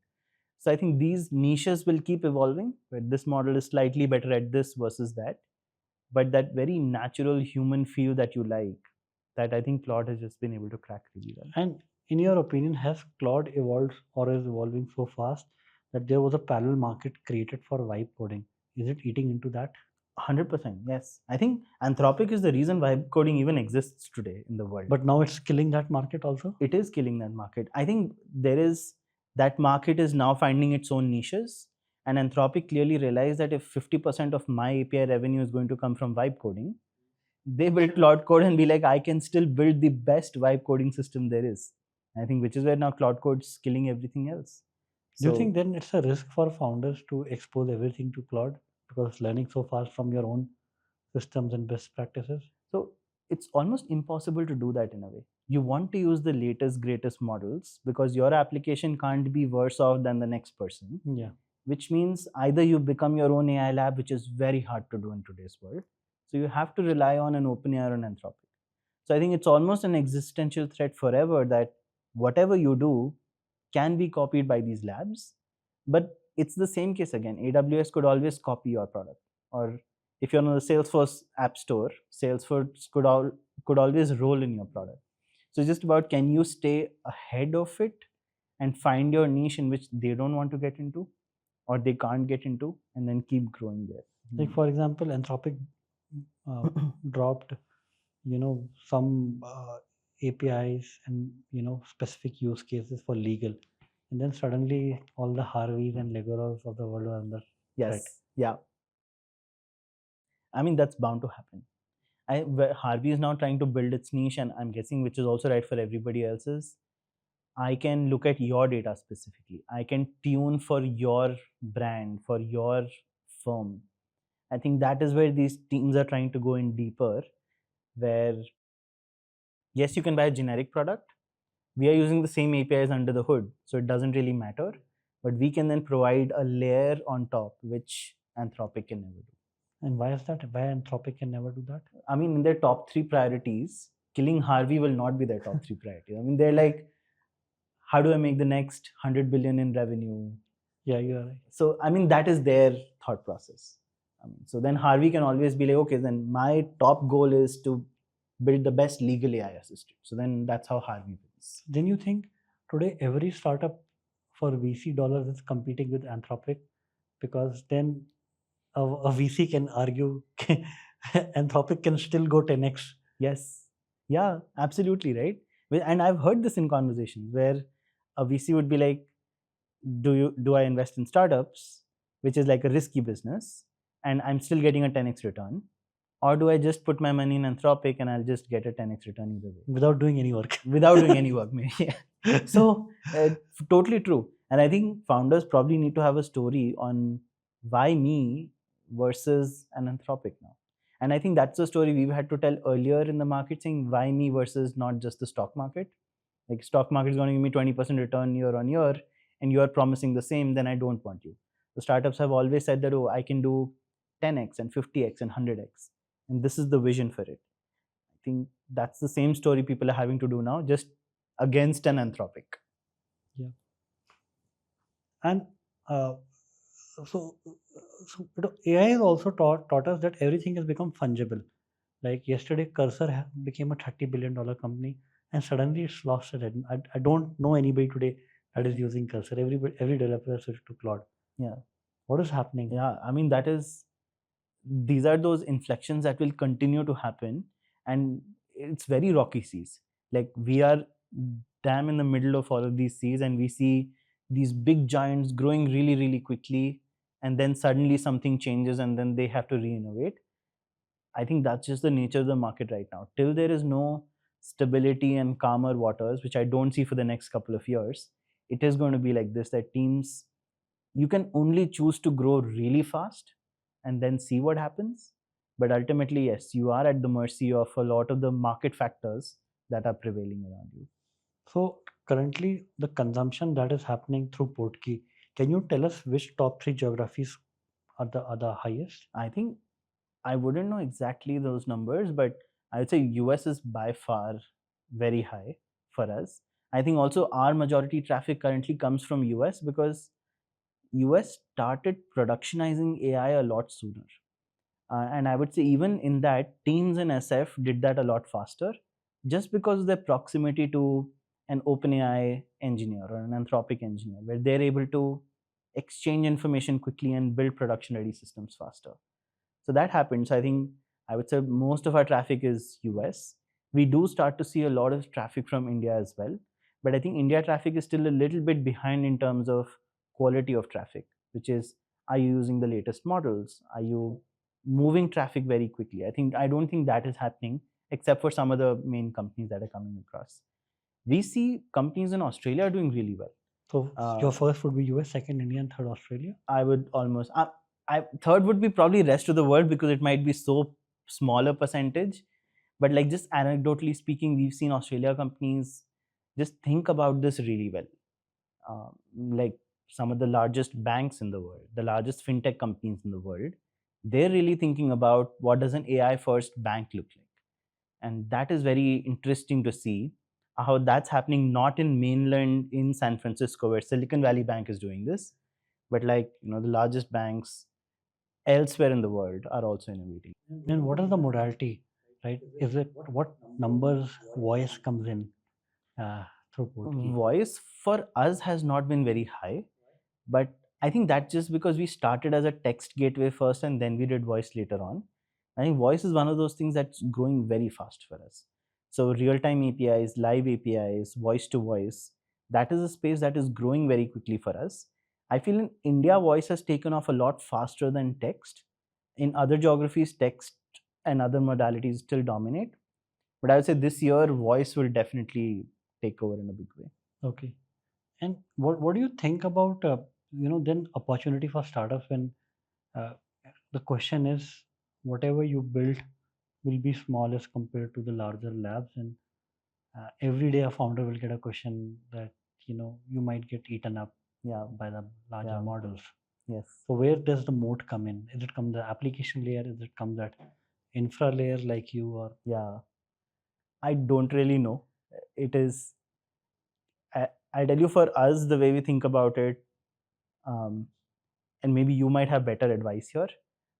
So I think these niches will keep evolving, where this model is slightly better at this versus that. But that very natural human feel that you like, that I think Claude has just been able to crack really well. And in your opinion, has Claude evolved or is evolving so fast that there was a parallel market created for vibe coding? Is it eating into that? 100%, yes. I think Anthropic is the reason vibe coding even exists today in the world. But now it's killing that market also? It is killing that market. I think that market is now finding its own niches. And Anthropic clearly realized that if 50% of my API revenue is going to come from vibe coding, they built Claude Code and be like, I can still build the best vibe coding system there is. I think which is where now Claude Code's killing everything else. Do you think then it's a risk for founders to expose everything to Claude because it's learning so fast from your own systems and best practices? So it's almost impossible to do that in a way. You want to use the latest, greatest models because your application can't be worse off than the next person. Yeah. Which means either you become your own AI lab, which is very hard to do in today's world. So you have to rely on an OpenAI or an Anthropic. So I think it's almost an existential threat forever that whatever you do can be copied by these labs. But it's the same case again. AWS could always copy your product. Or if you're on the Salesforce app store, Salesforce could always roll in your product. So it's just about, can you stay ahead of it and find your niche in which they don't want to get into or they can't get into, and then keep growing there. Like for example, Anthropic dropped, some APIs and specific use cases for legal, and then suddenly all the Harveys and Legoros of the world are under Yes. threat. Yeah. I mean, that's bound to happen. Harvey is now trying to build its niche, and I'm guessing which is also right for everybody else's. I can look at your data specifically. I can tune for your brand, for your firm. I think that is where these teams are trying to go in deeper, where yes, you can buy a generic product. We are using the same APIs under the hood, so it doesn't really matter. But we can then provide a layer on top, which Anthropic can never do. And why is that? Why Anthropic can never do that? I mean, in their top three priorities, killing Harvey will not be their top three priorities. I mean, they're like, how do I make the next 100 billion in revenue? Yeah, you're right. So, I mean, that is their thought process. So then Harvey can always be like, okay, then my top goal is to build the best legal AI assistant. So then that's how Harvey wins. Then you think today every startup for VC dollars is competing with Anthropic, because then a VC can argue Anthropic can still go 10x. Yes. Yeah, absolutely right. And I've heard this in conversations where a VC would be like, do I invest in startups, which is like a risky business, and I'm still getting a 10x return? Or do I just put my money in Anthropic and I'll just get a 10x return either way? Without doing any work. Without doing any work, maybe. Yeah. So, totally true. And I think founders probably need to have a story on why me versus an Anthropic now. And I think that's the story we've had to tell earlier in the market, saying why me versus not just the stock market. Like, stock market is going to give me 20% return year on year, and you are promising the same, then I don't want you. The startups have always said that, oh, I can do 10x and 50x and 100x. And this is the vision for it. I think that's the same story people are having to do now, just against an Anthropic. Yeah. And so AI has also taught us that everything has become fungible. Like yesterday, Cursor became a $30 billion company, and suddenly it's lost its head. I don't know anybody today that is using Cursor. Every developer has switched to Claude. Yeah. What is happening? Yeah, I mean, these are those inflections that will continue to happen, and it's very rocky seas. Like, we are damn in the middle of all of these seas, and we see these big giants growing really, really quickly, and then suddenly something changes, and then they have to re-innovate. I think that's just the nature of the market right now. Till there is no stability and calmer waters, which I don't see for the next couple of years, it is going to be like this, that teams, you can only choose to grow really fast and then see what happens. But ultimately, yes, you are at the mercy of a lot of the market factors that are prevailing around you. So currently, the consumption that is happening through Portkey, can you tell us which top three geographies are the highest? I think I wouldn't know exactly those numbers, but I would say US is by far very high for us. I think also our majority traffic currently comes from US because US started productionizing AI a lot sooner. And I would say even in that, teams in SF did that a lot faster, just because of their proximity to an OpenAI engineer or an Anthropic engineer, where they're able to exchange information quickly and build production ready systems faster. So that happens. I think I would say most of our traffic is US. We do start to see a lot of traffic from India as well, but I think India traffic is still a little bit behind in terms of quality of traffic, which is, are you using the latest models? Are you moving traffic very quickly? I don't think that is happening, except for some of the main companies that are coming across. We see companies in Australia are doing really well. So your first would be US, second India, and third Australia. I would almost, third would be probably rest of the world, because it might be so smaller percentage. But like, just anecdotally speaking, we've seen Australia companies just think about this really well. Like, some of the largest banks in the world, the largest fintech companies in the world, they're really thinking about what does an AI first bank look like. And that is very interesting to see how that's happening, not in mainland in San Francisco, where Silicon Valley Bank is doing this, but like, the largest banks elsewhere in the world are also innovating. And what is the modality, right? Is it what numbers voice comes in through Portkey? Voice for us has not been very high, but I think that's just because we started as a text gateway first and then we did voice later on. I think voice is one of those things that's growing very fast for us. So real-time APIs, live APIs, voice to voice, that is a space that is growing very quickly for us. I feel in India, voice has taken off a lot faster than text. In other geographies, text and other modalities still dominate. But I would say this year, voice will definitely take over in a big way. Okay. And what do you think about then opportunity for startups when uh, the question is whatever you build will be small as compared to the larger labs, and every day a founder will get a question that you might get eaten up Yeah, by the larger yeah, models. yes. So where does the moat come in? Is it come the application layer? Is it come that infra layer like you or? Yeah, I don't really know. It is, I'll tell you, for us, the way we think about it, um, and maybe you might have better advice here,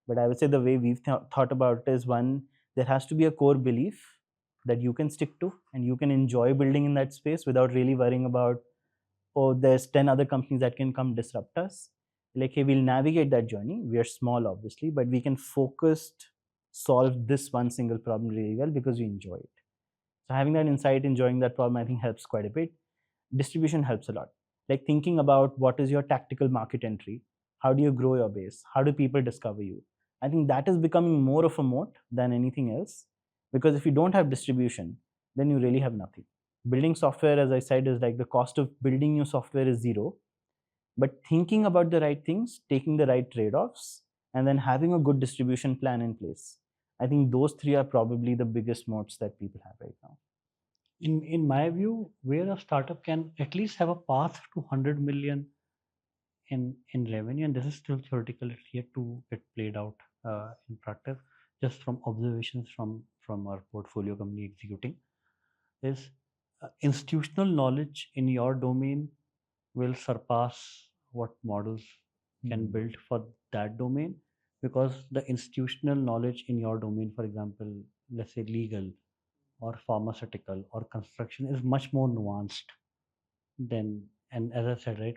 but I would say the way we've thought about it is, one, there has to be a core belief that you can stick to and you can enjoy building in that space without really worrying about, oh, there's 10 other companies that can come disrupt us. Like, hey, we'll navigate that journey. We are small, obviously, but we can focused solve this one single problem really well because we enjoy it. So having that insight, enjoying that problem, I think helps quite a bit. Distribution helps a lot. Like, thinking about what is your tactical market entry, how do you grow your base, how do people discover you. I think that is becoming more of a moat than anything else, because if you don't have distribution, then you really have nothing. Building software, as I said, is like the cost of building new software is zero, but thinking about the right things, taking the right trade-offs, and then having a good distribution plan in place, I think those three are probably the biggest moats that people have right now. In my view, where a startup can at least have a path to 100 million in revenue, and this is still theoretical, it's yet to get played out in practice, just from observations from our portfolio company executing, is institutional knowledge in your domain will surpass what models can build for that domain, because the institutional knowledge in your domain, for example, let's say legal or pharmaceutical or construction, is much more nuanced than And as I said, right,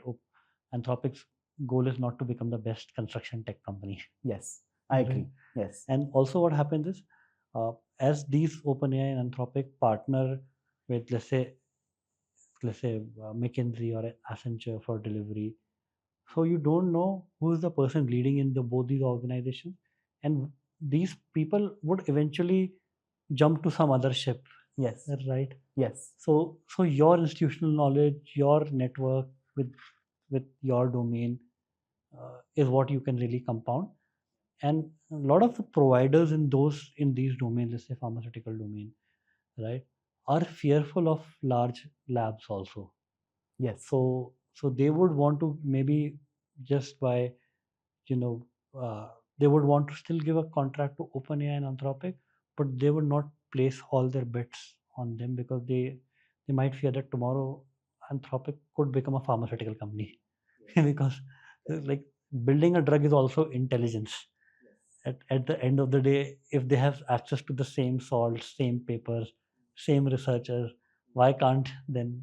Anthropic's goal is not to become the best construction tech company. Yes, I Right. agree. Yes. And also, what happens is, as these OpenAI and Anthropic partner with, let's say McKinsey or Accenture for delivery, so you don't know who is the person leading in the both these organizations, and these people would eventually jump to some other ship, Yes. right? Yes. So your institutional knowledge, your network with your domain is what you can really compound. And a lot of the providers in these domains, let's say pharmaceutical domain, right, are fearful of large labs also. Yes. So they would want to maybe just by, you know, uh, they would want to still give a contract to OpenAI and Anthropic, but they would not place all their bets on them because they might fear that tomorrow Anthropic could become a pharmaceutical company because like building a drug is also intelligence. At the end of the day, if they have access to the same salts, same papers, same researchers, why can't then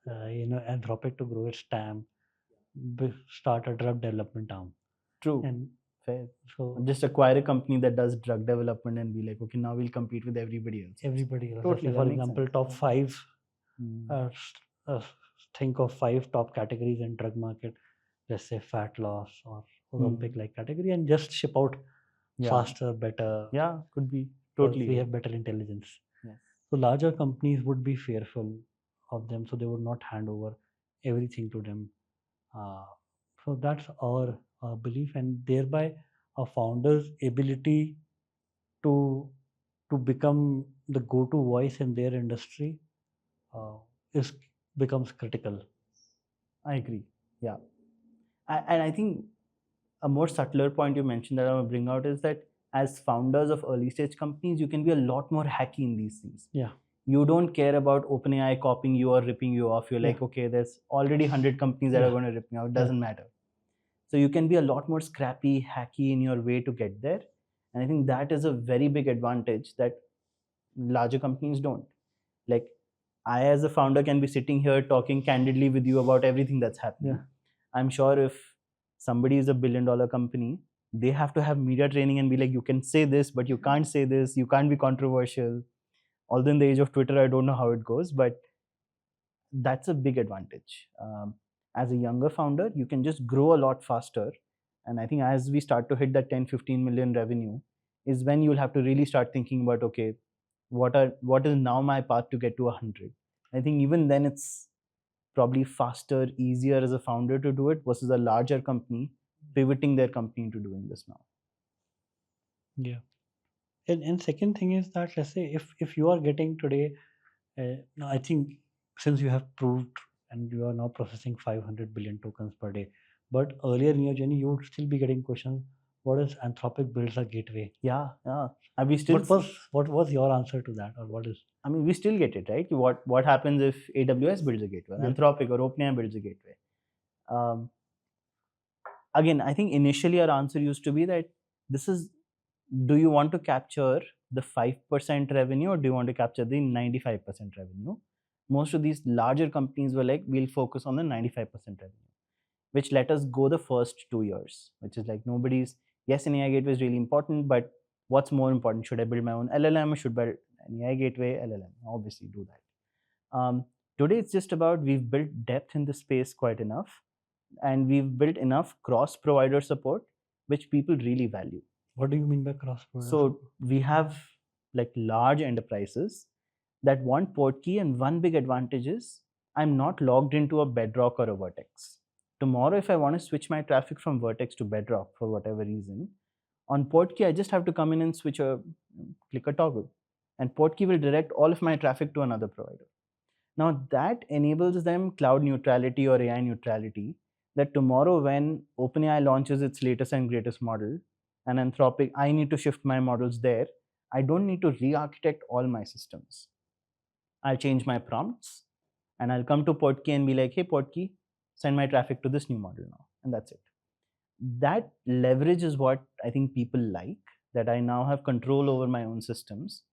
Anthropic to grow its TAM, start a drug development arm? True. And Fair. so Just acquire a company that does drug development and be like, okay, now we'll compete with everybody else. everybody else, Totally, like that for makes example, sense. top five, Mm. uh, think of five top categories in drug market, let's say fat loss or Olympic like category, and just ship out Yeah. faster, better, Yeah, could be. because Totally. we have better intelligence. Yes. So larger companies would be fearful of them, so they would not hand over everything to them. Uh, so that's our belief, and thereby a founder's ability to become the go-to voice in their industry uh, is becomes critical. I agree. Yeah. And I think a more subtler point you mentioned that I want to bring out is that as founders of early stage companies, you can be a lot more hacky in these things. Yeah. You don't care about OpenAI copying you or ripping you off. You're like, Yeah. okay, there's already 100 companies that are Yeah. going to rip me out. It doesn't matter. So you can be a lot more scrappy, hacky in your way to get there. And I think that is a very big advantage that larger companies don't. Like, I, as a founder, can be sitting here talking candidly with you about everything that's happening. Yeah. I'm sure if somebody is a $1 billion company, they have to have media training and be like, you can say this, but you can't say this, you can't be controversial. Although in the age of Twitter, I don't know how it goes, but that's a big advantage. As a younger founder, you can just grow a lot faster. And I think as we start to hit that 10, 15 million revenue, is when you'll have to really start thinking about, okay, what is now my path to get to 100? I think even then it's probably faster, easier as a founder to do it versus a larger company pivoting their company into doing this now. Yeah. And second thing is that, let's say if you are getting today, now I think since you have proved and you are now processing 500 billion tokens per day, but earlier in your journey you would still be getting questions. What is Anthropic builds a gateway? Yeah, yeah. And we still What was your answer to that, or what is? I mean, we still get it, right? What happens if AWS builds a gateway, Yeah. Anthropic or OpenAI builds a gateway? Um, Again, I think initially our answer used to be that this is, do you want to capture the 5% revenue or do you want to capture the 95% revenue? Most of these larger companies were like, we'll focus on the 95% revenue, which let us go the first 2 years, which is like nobody's, yes, an AI gateway is really important, but what's more important? Should I build my own LLM or should I build an AI gateway LLM? Obviously, do that. Today, it's just about we've built depth in the space quite enough, and we've built enough cross provider support, which people really value. What do you mean by cross provider? So we have like large enterprises that want Portkey, and one big advantage is I'm not logged into a Bedrock or a Vertex. Tomorrow, if I want to switch my traffic from Vertex to Bedrock for whatever reason, on Portkey, I just have to come in and click a toggle, and Portkey will direct all of my traffic to another provider. Now that enables them cloud neutrality or AI neutrality, that tomorrow when OpenAI launches its latest and greatest model, and Anthropic, I need to shift my models there. I don't need to re-architect all my systems. I'll change my prompts and I'll come to Portkey and be like, hey Portkey, send my traffic to this new model now. And that's it. That leverage is what I think people like, that I now have control over my own systems.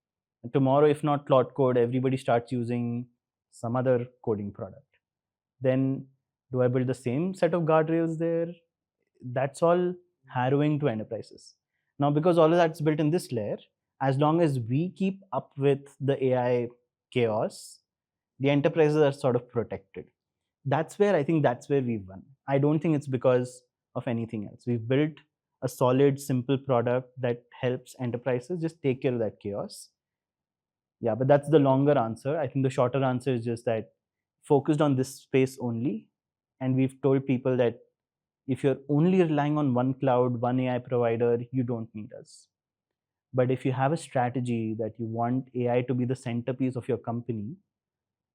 And tomorrow, if not Claude Code, everybody starts using some other coding product. Then Do I build the same set of guardrails there? That's all harrowing to enterprises. Now, because all of that's built in this layer, as long as we keep up with the AI chaos, the enterprises are sort of protected. That's where I think that's where we've won. I don't think it's because of anything else. We've built a solid, simple product that helps enterprises just take care of that chaos. Yeah, but that's the longer answer. I think the shorter answer is just that focused on this space only. And we've told people that if you're only relying on one cloud, one AI provider, you don't need us. But if you have a strategy that you want AI to be the centerpiece of your company,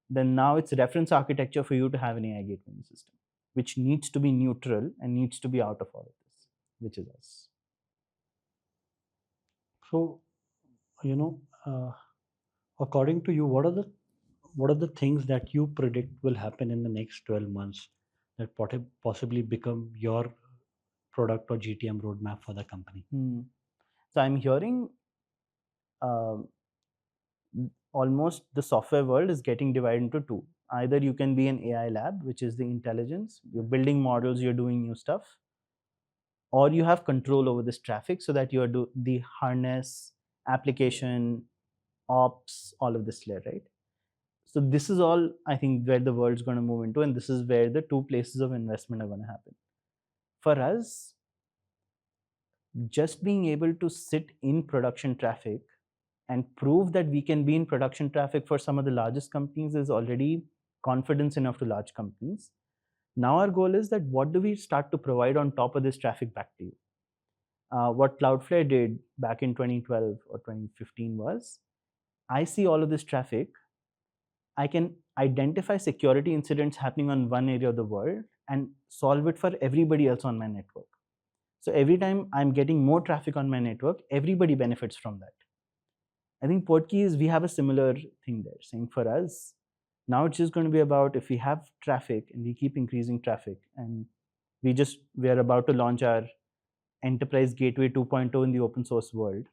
then now it's reference architecture for you to have an AI gateway system, which needs to be neutral and needs to be out of all of this, which is us. So, you know, according to you, what are the things that you predict will happen in the next 12 months that possibly become your product or GTM roadmap for the company? So I'm hearing um, almost the software world is getting divided into two. Either you can be an AI lab, which is the intelligence, you're building models, you're doing new stuff, or you have control over this traffic so that you're the harness, application, ops, all of this layer, right? So this is all I think where the world's going to move into, and this is where the two places of investment are going to happen. For us, just being able to sit in production traffic and prove that we can be in production traffic for some of the largest companies is already confidence enough to large companies. Now our goal is that what do we start to provide on top of this traffic back to you? What Cloudflare did back in 2012 or 2015 was, I see all of this traffic, I can identify security incidents happening on one area of the world and solve it for everybody else on my network. So every time I'm getting more traffic on my network, everybody benefits from that. I think Portkey is we have a similar thing there, saying for us, now it's just going to be about if we have traffic and we keep increasing traffic, and we are about to launch our enterprise gateway 2.0 in the open source world,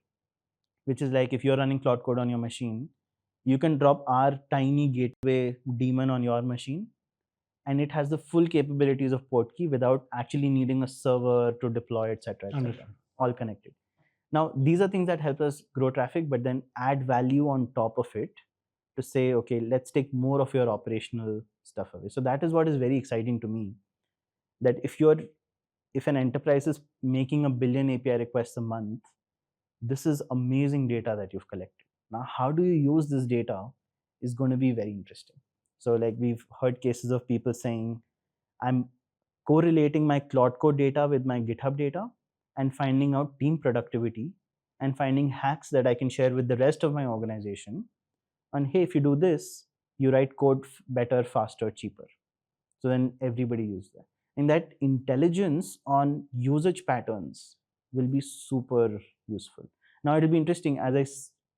which is like if you're running Cloud Code on your machine, you can drop our tiny gateway daemon on your machine, and it has the full capabilities of Portkey without actually needing a server to deploy, etc., etc. All connected. Now, these are things that help us grow traffic, but then add value on top of it to say, okay, let's take more of your operational stuff away. So that is what is very exciting to me. That if an enterprise is making a billion API requests a month, this is amazing data that you've collected. Now, how do you use this data is going to be very interesting. So, like we've heard cases of people saying, I'm correlating my Claude Code data with my GitHub data and finding out team productivity and finding hacks that I can share with the rest of my organization. And hey, if you do this, you write code better, faster, cheaper. So then everybody uses that. And that intelligence on usage patterns will be super useful. Now it'll be interesting as I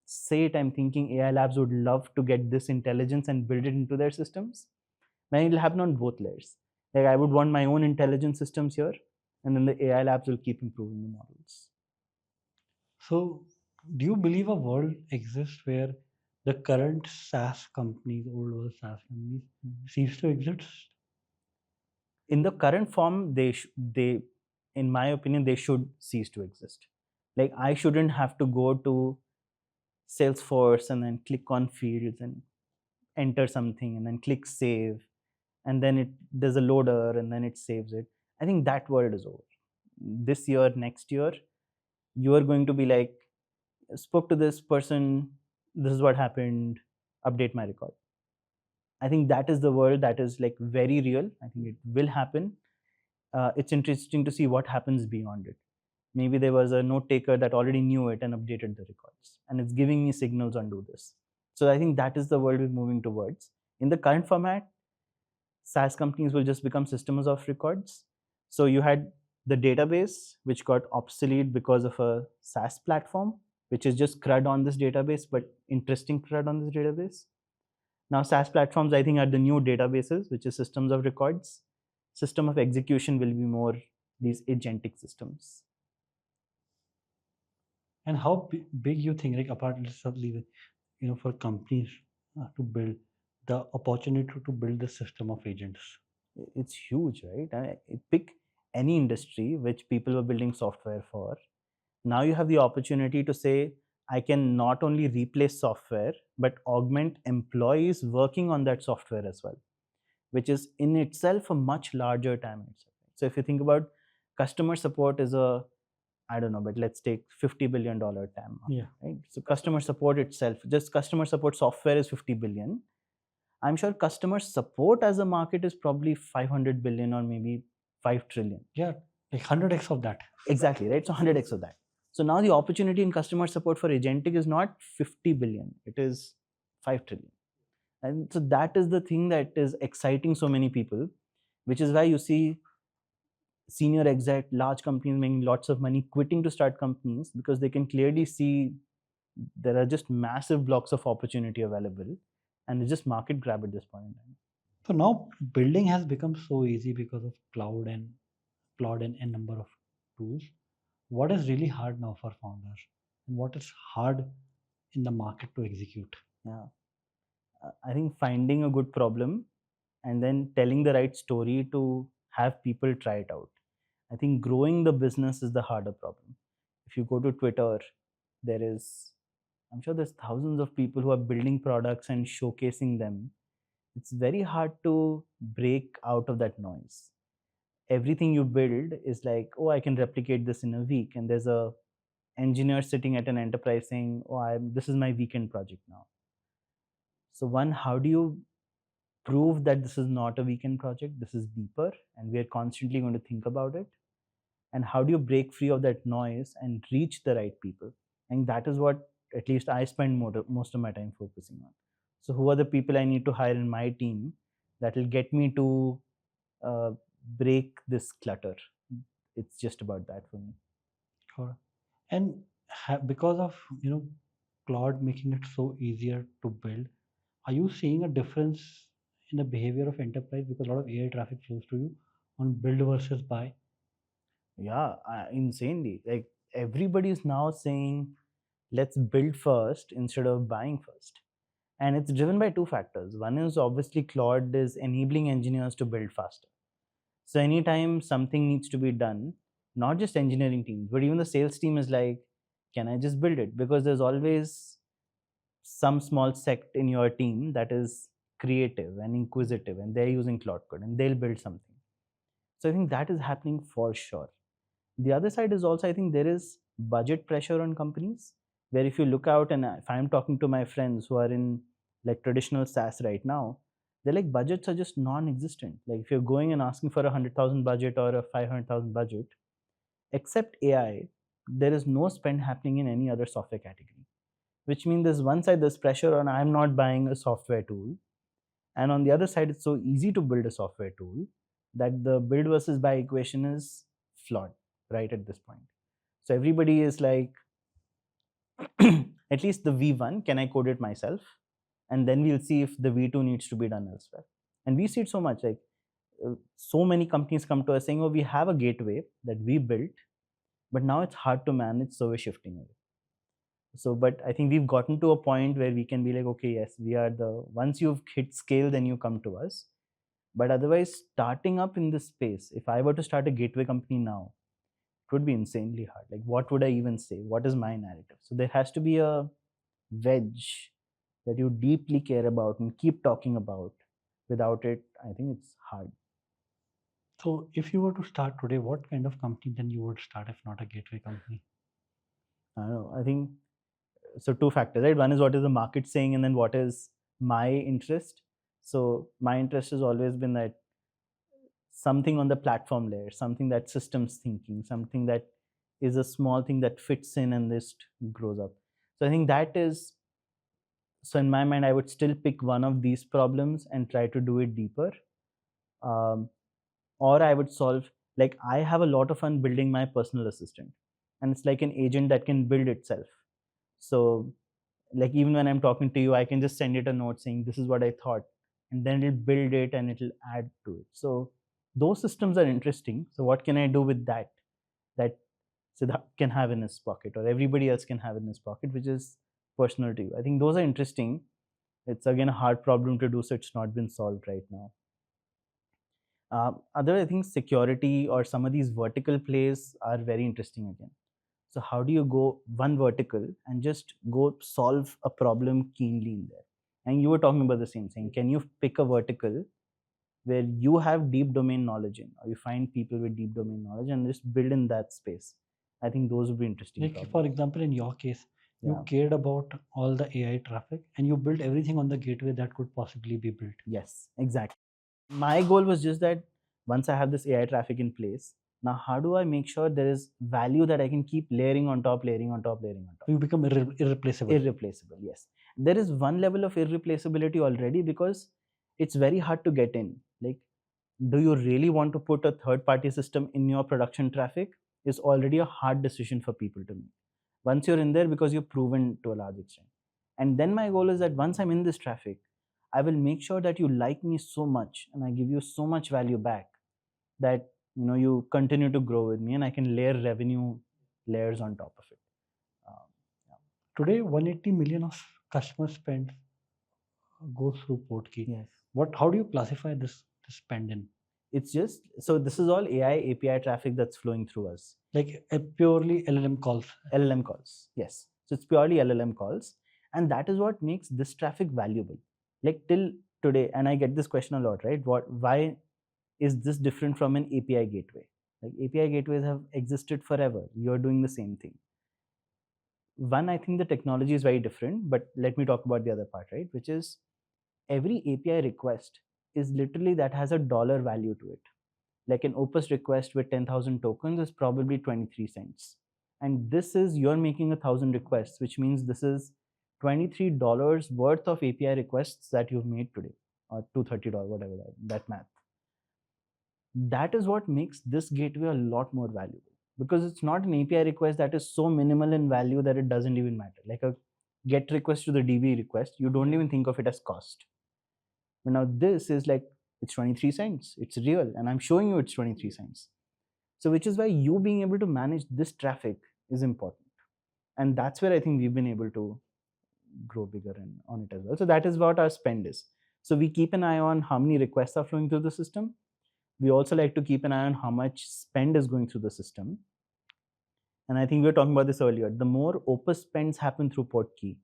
say it, I'm thinking AI labs would love to get this intelligence and build it into their systems. Then it'll happen on both layers. Like I would want my own intelligence systems here, and then the AI labs will keep improving the models. So, do you believe a world exists where the current SaaS companies, old world SaaS companies, cease to exist? In the current form, they, in my opinion, they should cease to exist. Like I shouldn't have to go to Salesforce and then click on fields and enter something and then click save, and then there's a loader and then it saves it. I think that world is over. This year, next year, you are going to be like, spoke to this person, this is what happened, update my record. I think that is the world that is like very real. I think it will happen. It's interesting to see what happens beyond it. Maybe there was a note taker that already knew it and updated the records, and it's giving me signals on do this. So I think that is the world we're moving towards. In the current format, SaaS companies will just become systems of records. So you had the database, which got obsolete because of a SaaS platform, which is just CRUD on this database, but interesting CRUD on this database. Now, SaaS platforms, I think, are the new databases, which is systems of records. System of execution will be more these agentic systems. And how big you think, like apart, let's leave it, for companies to build the opportunity to build the system of agents? It's huge, right? Pick any industry which people were building software for. Now you have the opportunity to say, I can not only replace software, but augment employees working on that software as well, which is in itself a much larger TAM itself. So if you think about customer support is a, I don't know, but let's take $50 billion TAM, Yeah. right? So customer support itself, just customer support software is 50 billion. I'm sure customer support as a market is probably 500 billion or maybe 5 trillion. Yeah, like 100x of that. Exactly, right? So 100x of that. So now the opportunity in customer support for agentic is not 50 billion, it is 5 trillion. And so that is the thing that is exciting so many people, which is why you see senior exec, large companies making lots of money, quitting to start companies because they can clearly see there are just massive blocks of opportunity available, and it's just market grab at this point in time. So now building has become so easy because of cloud and a number of tools. What is really hard now for founders, and what is hard in the market to execute? Yeah, I think finding a good problem and then telling the right story to have people try it out. I think growing the business is the harder problem. If you go to Twitter, there is, I'm sure there's thousands of people who are building products and showcasing them. It's very hard to break out of that noise. Everything you build is like, oh, I can replicate this in a week. And there's a engineer sitting at an enterprise saying, oh, this is my weekend project now. So one, how do you prove that this is not a weekend project? This is deeper, and we are constantly going to think about it. And how do you break free of that noise and reach the right people? And that is what at least I spend most of my time focusing on. So who are the people I need to hire in my team that will get me to uh, break this clutter? It's just about that for me. Sure. And because of Claude making it so easier to build, are you seeing a difference in the behavior of enterprise because a lot of AI traffic flows to you on build versus buy? Yeah, insanely. Like everybody is now saying, let's build first instead of buying first. And it's driven by two factors. One is obviously Claude is enabling engineers to build faster. So anytime something needs to be done, not just engineering teams, but even the sales team is like, can I just build it? Because there's always some small sect in your team that is creative and inquisitive, and they're using Claude Code and they'll build something. So I think that is happening for sure. The other side is also, I think there is budget pressure on companies, where if you look out, and if I'm talking to my friends who are in like traditional SaaS right now, they're like, budgets are just non-existent. Like if you're going and asking for 100,000 budget or a 500,000 budget, except AI, there is no spend happening in any other software category. Which means there's one side there's pressure on, I'm not buying a software tool, and on the other side it's so easy to build a software tool that the build versus buy equation is flawed right at this point. So everybody is like, at least the V1, can I code it myself? And then we'll see if the V2 needs to be done elsewhere. And we see it so much, like so many companies come to us saying, oh, we have a gateway that we built, but now it's hard to manage, so we're shifting away. So, but I think we've gotten to a point where we can be like, okay, yes, we are the, once you've hit scale, then you come to us. But otherwise, starting up in this space, if I were to start a gateway company now, it would be insanely hard. Like, what would I even say? What is my narrative? So there has to be a wedge that you deeply care about and keep talking about. Without it, I think it's hard. So if you were to start today, what kind of company then you would start if not a gateway company? I don't know. I think so. Two factors, right? One is what is the market saying, and then what is my interest. So my interest has always been that something on the platform layer, something that systems thinking, something that is a small thing that fits in and this grows up. So I think that is, so in my mind, I would still pick one of these problems and try to do it deeper. Um, or I would solve, like, I have a lot of fun building my personal assistant, and it's like an agent that can build itself. So, like, even when I'm talking to you, I can just send it a note saying, this is what I thought, and then it'll build it and it'll add to it. So, those systems are interesting. So, what can I do with that? That Siddharth can have in his pocket, or everybody else can have in his pocket, which is personal to you. I think those are interesting. It's again a hard problem to do, so it's not been solved right now. Other, I think security or some of these vertical plays are very interesting again. So how do you go one vertical and just go solve a problem keenly in there? And you were talking about the same thing. Can you pick a vertical where you have deep domain knowledge in, or you find people with deep domain knowledge and just build in that space? I think those would be interesting Like problems. for example, in your case, you Yeah. cared about all the AI traffic and you built everything on the gateway that could possibly be built. Yes, exactly. My goal was just that once I have this AI traffic in place, now how do I make sure there is value that I can keep layering on top, layering on top, layering on top? So you become irreplaceable. Irreplaceable, yes. There is one level of irreplaceability already because it's very hard to get in. Like, do you really want to put a third party system in your production traffic? Is already a hard decision for people to make. Once you're in there, because you've proven to a large extent. And then my goal is that once I'm in this traffic, I will make sure that you like me so much and I give you so much value back that you continue to grow with me and I can layer revenue layers on top of it. Um, yeah. Today, 180 million of customer spend goes through Portkey. Yes. How do you classify this spend in? It's just, so this is all AI API traffic that's flowing through us. Like purely LLM calls. LLM calls, yes. So it's purely LLM calls, and that is what makes this traffic valuable. Like till today, and I get this question a lot, right? Why is this different from an API gateway? Like API gateways have existed forever. You're doing the same thing. One, I think the technology is very different, but let me talk about the other part, right? Which is every API request is literally that has a dollar value to it. Like an Opus request with 10,000 tokens is probably 23 cents. And this is, you're making 1,000 requests, which means this is $23 worth of API requests that you've made today, or $230, whatever that math. That is what makes this gateway a lot more valuable, because it's not an API request that is so minimal in value that it doesn't even matter. Like a get request to the DB request, you don't even think of it as cost. But now this is like, it's 23 cents, it's real, and I'm showing you it's 23 cents. So which is why you being able to manage this traffic is important. And that's where I think we've been able to grow bigger on it as well. So that is what our spend is. So we keep an eye on how many requests are flowing through the system. We also like to keep an eye on how much spend is going through the system. And I think we were talking about this earlier. The more Opus spends happen through Portkey,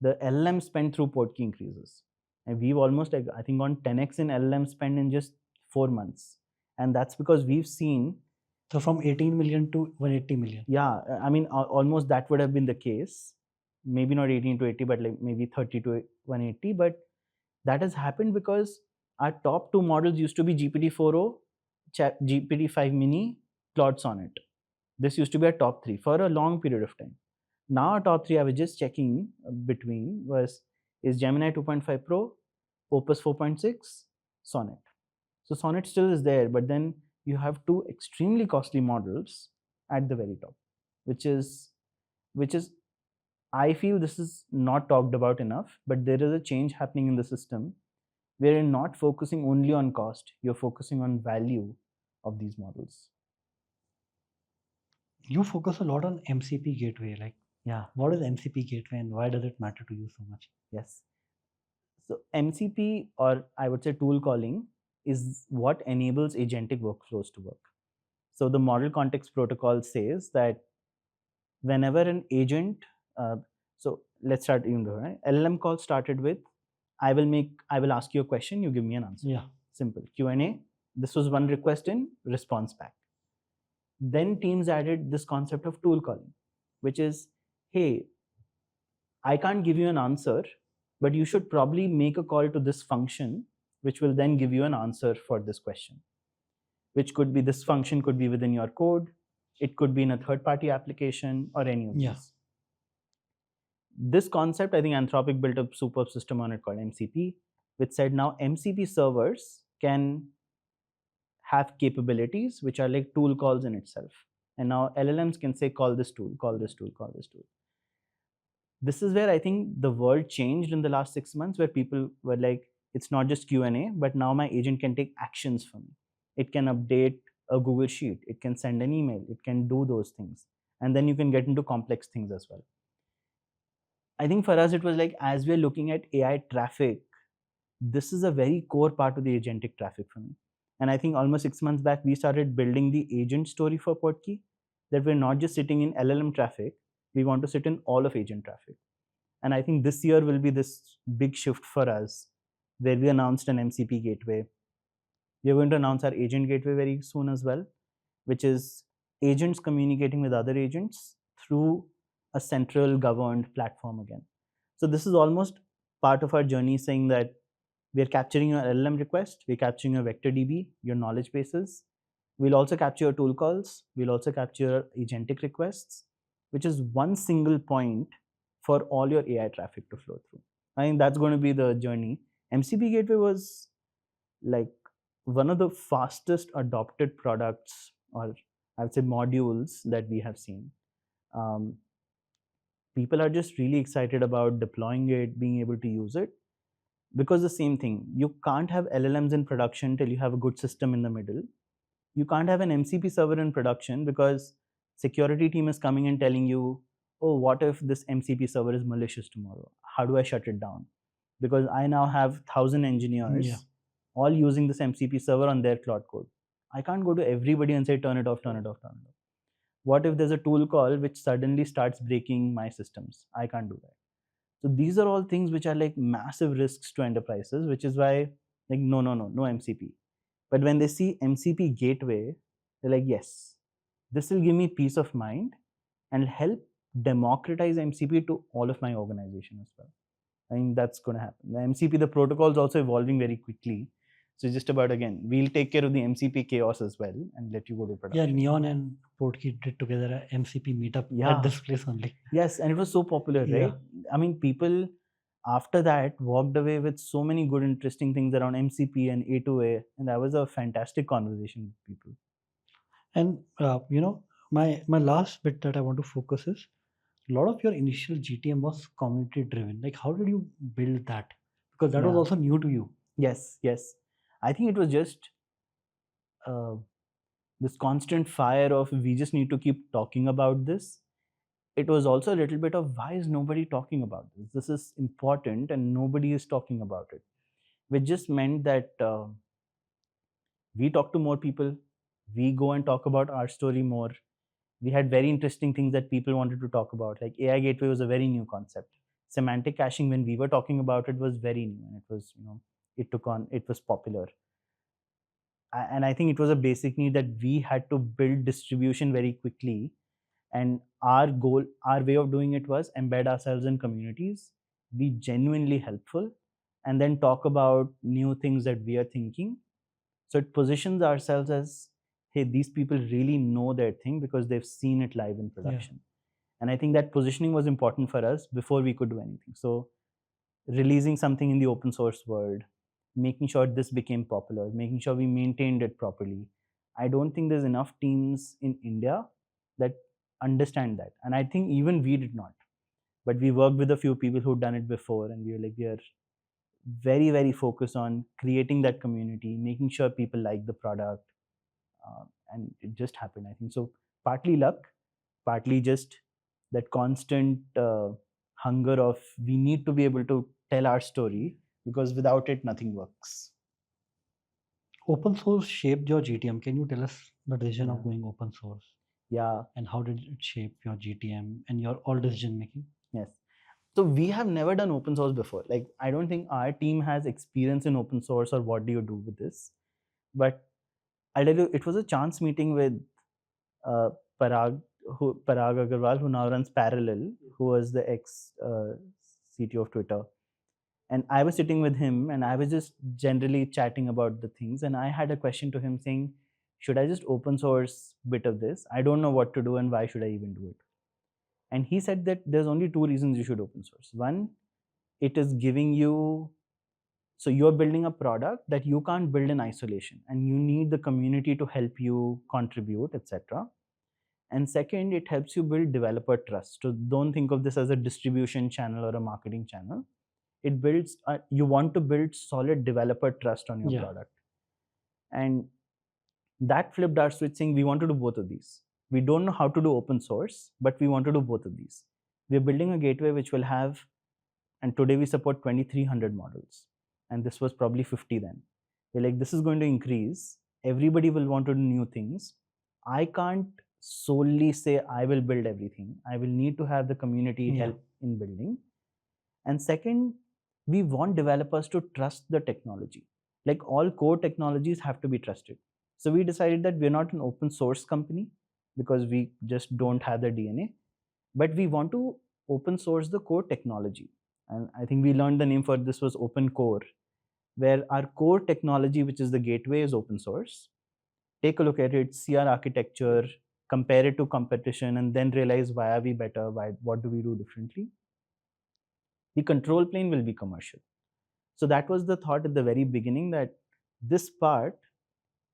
the LLM spend through Portkey increases. And we've almost, like, I think, gone 10x in LLM spend in just 4 months. And that's because we've seen. So from 18 million to 180 million. Yeah, I mean, almost that would have been the case. Maybe not 18 to 80, but like maybe 30 to 180. But that has happened because our top two models used to be GPT-4o, GPT-5 Mini, Claude Sonnet. This used to be our top three for a long period of time. Now our top three, I was just checking between, is Gemini 2.5 Pro, Opus 4.6, Sonnet. So Sonnet still is there, but then you have two extremely costly models at the very top, which is I feel this is not talked about enough, but there is a change happening in the system where you're not focusing only on cost, you're focusing on value of these models. You focus a lot on MCP gateway. Like, Yeah. what is MCP gateway and why does it matter to you so much? Yes. So MCP, or I would say tool calling, is what enables agentic workflows to work. So the model context protocol says that whenever an agent, so let's start even though, right? LLM call started with, I will ask you a question, you give me an answer. Yeah. Simple. Q&A. This was one request in, response back. Then teams added this concept of tool calling, which is, hey, I can't give you an answer, but you should probably make a call to this function, which will then give you an answer for this question. Which could be, this function could be within your code, it could be in a third-party application, or any of these. This concept, I think Anthropic built a superb system on it called MCP, which said now MCP servers can have capabilities which are like tool calls in itself. And now LLMs can say, call this tool, call this tool, call this tool. This is where I think the world changed in the last 6 months, where people were like, it's not just Q&A, but now my agent can take actions for me. It can update a Google Sheet, it can send an email, it can do those things. And then you can get into complex things as well. I think for us, it was like, as we're looking at AI traffic, this is a very core part of the agentic traffic for me. And I think almost 6 months back, we started building the agent story for Portkey, that we're not just sitting in LLM traffic, we want to sit in all of agent traffic. And I think this year will be this big shift for us, where we announced an MCP gateway. We are going to announce our agent gateway very soon as well, which is agents communicating with other agents through a central governed platform again. So this is almost part of our journey, saying that we are capturing your LLM request, we're capturing your vector DB, your knowledge bases. We'll also capture your tool calls. We'll also capture agentic requests, which is one single point for all your AI traffic to flow through. I think that's going to be the journey. MCP Gateway was like one of the fastest adopted products, or I would say modules, that we have seen. Um, People are just really excited about deploying it, being able to use it, because the same thing, you can't have LLMs in production till you have a good system in the middle. You can't have an MCP server in production because security team is coming and telling you, oh, what if this MCP server is malicious tomorrow? How do I shut it down? Because I now have 1,000 engineers all using this MCP server on their Claude code. I can't go to everybody and say turn it off, turn it off, turn it off. What if there's a tool call which suddenly starts breaking my systems? I can't do that. So these are all things which are like massive risks to enterprises, which is why, like, no MCP. But when they see MCP gateway, they're like, yes, this will give me peace of mind and help democratize MCP to all of my organization as well. I think that's going to happen. The MCP, the protocol is also evolving very quickly. So it's just about, again, we'll take care of the MCP chaos as well and let you go to Yeah, production. Neon and Portkey did together a MCP meetup Yeah. at this place only. Yes, and it was so popular, Yeah. right? I mean, people after that walked away with so many good, interesting things around MCP and A2A, and that was a fantastic conversation with people. And my last bit that I want to focus is a lot of your initial GTM was community driven. Like, how did you build that? Because that was Yeah. also new to you. Yes, yes. I think it was just this constant fire of we just need to keep talking about this. It was also a little bit of why is nobody talking about this? This is important and nobody is talking about it, which just meant that we talk to more people, we go and talk about our story more. We had very interesting things that people wanted to talk about, like AI gateway was a very new concept. Semantic caching, when we were talking about it, was very new, and it was, it took on, it was popular. And I think it was a basic need that we had to build distribution very quickly. And our goal, our way of doing it was embed ourselves in communities, be genuinely helpful, and then talk about new things that we are thinking. So it positions ourselves as, hey, these people really know their thing because they've seen it live in production. And I think that positioning was important for us before we could do anything. So releasing something in the open source world, making sure this became popular, making sure we maintained it properly. I don't think there's enough teams in India that understand that. And I think even we did not. But we worked with a few people who'd done it before, and we were like, we are very, very focused on creating that community, making sure people like the product. And it just happened, I think. So partly luck, partly just that constant hunger of we need to be able to tell our story, because without it nothing works. Open source shaped your GTM. Can you tell us the decision of Yeah. going open source Yeah. and how did it shape your GTM and your all decision making? Yes. So we have never done open source before. Like, I don't think our team has experience in open source or what do you do with this. But I'll tell you, it was a chance meeting with uh, Parag, Parag Agarwal, who now runs Parallel, who was the ex CTO of Twitter. And I was sitting with him and I was just generally chatting about the things. And I had a question to him saying, should I just open source bit of this? I don't know what to do and why should I even do it? And he said that there's only two reasons you should open source. One, it is giving you, so you're building a product that you can't build in isolation and you need the community to help you contribute, etc. And second, it helps you build developer trust. So don't think of this as a distribution channel or a marketing channel. It builds, you want to build solid developer trust on your product. And that flipped our switch, saying we want to do both of these. We don't know how to do open source, but we want to do both of these. We're building a gateway which will have, and today we support 2,300 models. And this was probably 50 then. We're like, this is going to increase. everybody will want to do new things. I can't solely say I will build everything. I will need to have the community Yeah. help in building. And second, we want developers to trust the technology. Like all core technologies have to be trusted. So we decided that we're not an open source company because we just don't have the DNA, but we want to open source the core technology. And I think we learned the name for this was Open Core, where our core technology, which is the gateway, is open source. Take a look at it, see our architecture, compare it to competition, and then realize why are we better, what do we do differently. The control plane will be commercial. So that was the thought at the very beginning, that this part,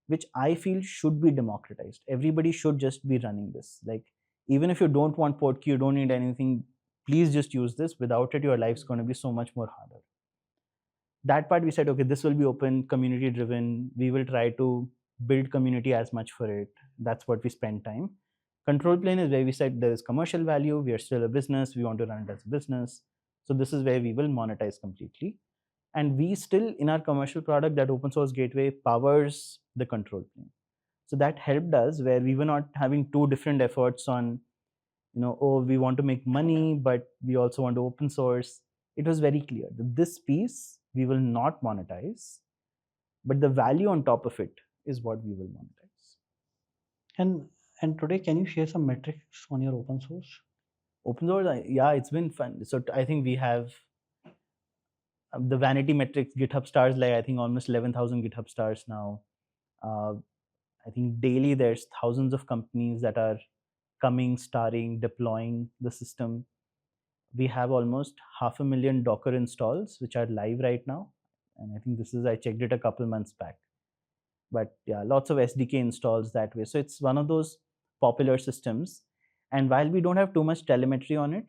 which I feel should be democratized. Everybody should just be running this. Like, even if you don't want Portkey, you don't need anything, please just use this. Without it, your life's going to be so much more harder. That part we said, okay, this will be open, community driven. We will try to build community as much for it. That's what we spend time. Control plane is where we said there is commercial value. We are still a business. We want to run it as a business. So this is where we will monetize completely. And we still, in our commercial product, that open source gateway powers the control plane. So that helped us, where we were not having two different efforts on, oh, we want to make money, but we also want to open source. It was very clear that this piece we will not monetize, but the value on top of it is what we will monetize. And today, can you share some metrics on your open source? Open source, yeah, it's been fun. So I think we have the vanity metrics, GitHub stars, like I think almost 11,000 GitHub stars now. Uh, I think daily there's thousands of companies that are coming, starring, deploying the system. We have almost 500,000 Docker installs, which are live right now. And I think I checked it a couple months back. But yeah, lots of SDK installs that way. So it's one of those popular systems. And while we don't have too much telemetry on it,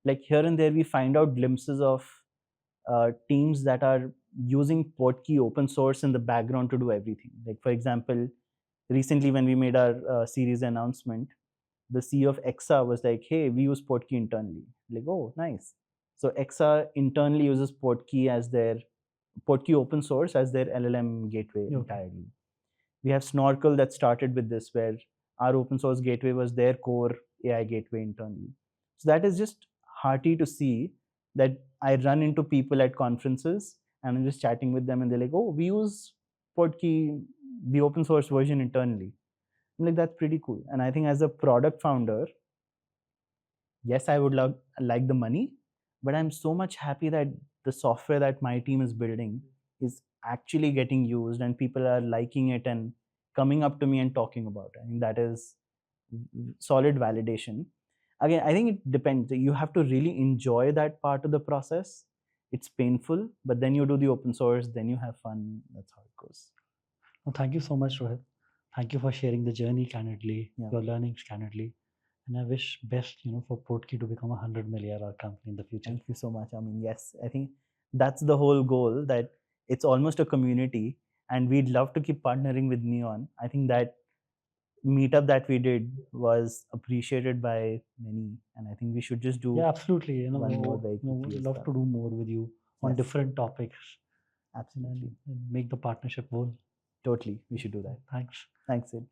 like here and there, we find out glimpses of teams that are using Portkey open source in the background to do everything. Like, for example, recently when we made our series announcement, the CEO of Exa was like, hey, we use Portkey internally. Like, oh, nice. So Exa internally uses Portkey as their Portkey open source as their LLM gateway entirely. We have Snorkel that started with this, where our open source gateway was their core AI gateway internally. So that is just hearty to see that I run into people at conferences and I'm just chatting with them and they're like, oh, we use Portkey, the open source version internally. I'm like, that's pretty cool. And I think as a product founder, yes, I would like the money, but I'm so much happy that the software that my team is building is actually getting used and people are liking it and coming up to me and talking about it. I think that is solid validation. Again, I think it depends. You have to really enjoy that part of the process. It's painful, but then you do the open source, then you have fun. That's how it goes. Well, thank you so much, Rohit. Thank you for sharing the journey candidly, your learnings candidly. And I wish best, for Portkey to become $100 million company in the future. Thank you so much. I mean, yes, I think that's the whole goal, that it's almost a community and we'd love to keep partnering with Neon. I think that meetup that we did was appreciated by many, and I think we should just do Yeah, absolutely. one more very quickly We'd as love well. to do more with you on different topics. Absolutely. And make the partnership whole. Totally. We should do that. Thanks. Thanks, Sid.